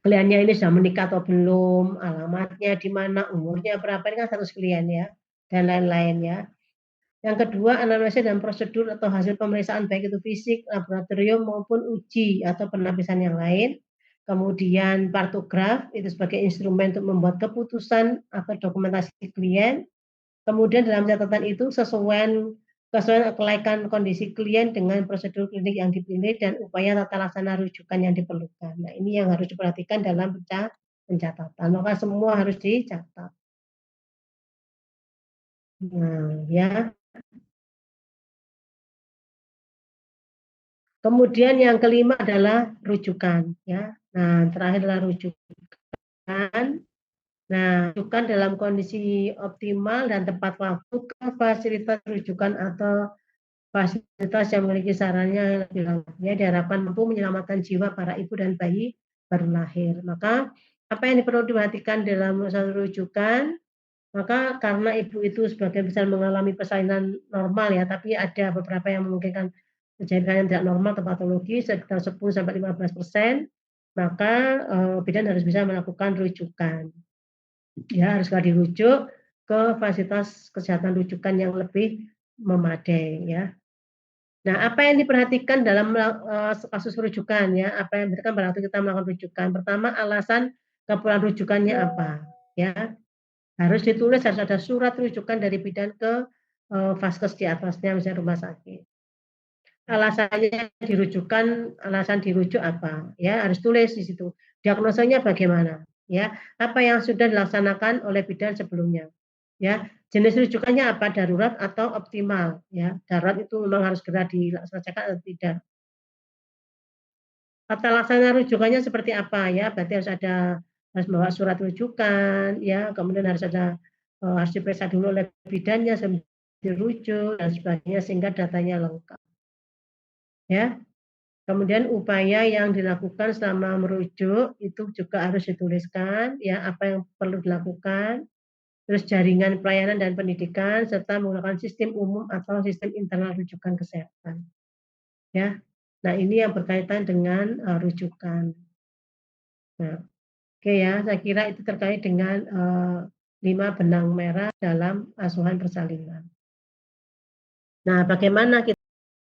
kliennya ini sudah menikah atau belum, alamatnya di mana, umurnya berapa, ini kan status klien ya, dan lain-lain ya. Yang kedua, anamnesis dan prosedur atau hasil pemeriksaan baik itu fisik, laboratorium maupun uji atau penapisan yang lain. Kemudian partograf itu sebagai instrumen untuk membuat keputusan atau dokumentasi klien. Kemudian dalam catatan itu kesesuaian kelaikan kondisi klien dengan prosedur klinik yang dipilih dan upaya tata laksana rujukan yang diperlukan. Nah, ini yang harus diperhatikan dalam pencatatan. Maka semua harus dicatat. Nah, ya. Kemudian yang kelima adalah rujukan, ya. Nah, terakhir adalah rujukan. Nah, rujukan dalam kondisi optimal dan tepat waktu ke fasilitas rujukan atau fasilitas yang memiliki sarannya yang lebih lengkap, ya, diharapkan mampu menyelamatkan jiwa para ibu dan bayi baru lahir. Maka apa yang perlu diperhatikan dalam satu rujukan? Maka karena ibu itu sebagian besar mengalami persalinan normal ya, tapi ada beberapa yang memungkinkan terjadi yang tidak normal atau patologi sekitar 10-15%, maka bidan harus bisa melakukan rujukan. Ya, harus dirujuk ke fasilitas kesehatan rujukan yang lebih memadai ya. Nah, apa yang diperhatikan dalam kasus rujukan ya? Apa yang diperhatikan pada waktu kita melakukan rujukan? Pertama, alasan keperluan rujukannya apa? Ya, harus ditulis, harus ada surat rujukan dari bidan ke vaskes di atasnya, misalnya rumah sakit. Alasannya dirujukan, alasan dirujuk apa? Ya, harus tulis di situ. Diagnosanya bagaimana? Ya, apa yang sudah dilaksanakan oleh bidan sebelumnya? Ya, jenis rujukannya apa? Darurat atau optimal? Ya, darurat itu memang harus segera dilaksanakan atau tidak? Tata laksana rujukannya seperti apa? Ya, berarti harus bawa surat rujukan, ya, kemudian harus diperiksa dulu oleh bidannya sebelum dirujuk dan sebagainya sehingga datanya lengkap. Ya, kemudian upaya yang dilakukan selama merujuk itu juga harus dituliskan, ya, apa yang perlu dilakukan, terus jaringan pelayanan dan pendidikan serta menggunakan sistem umum atau sistem internal rujukan kesehatan. Ya, nah ini yang berkaitan dengan rujukan. Nah, oke ya, saya kira itu terkait dengan 5 benang merah dalam asuhan persalinan. Nah, bagaimana kita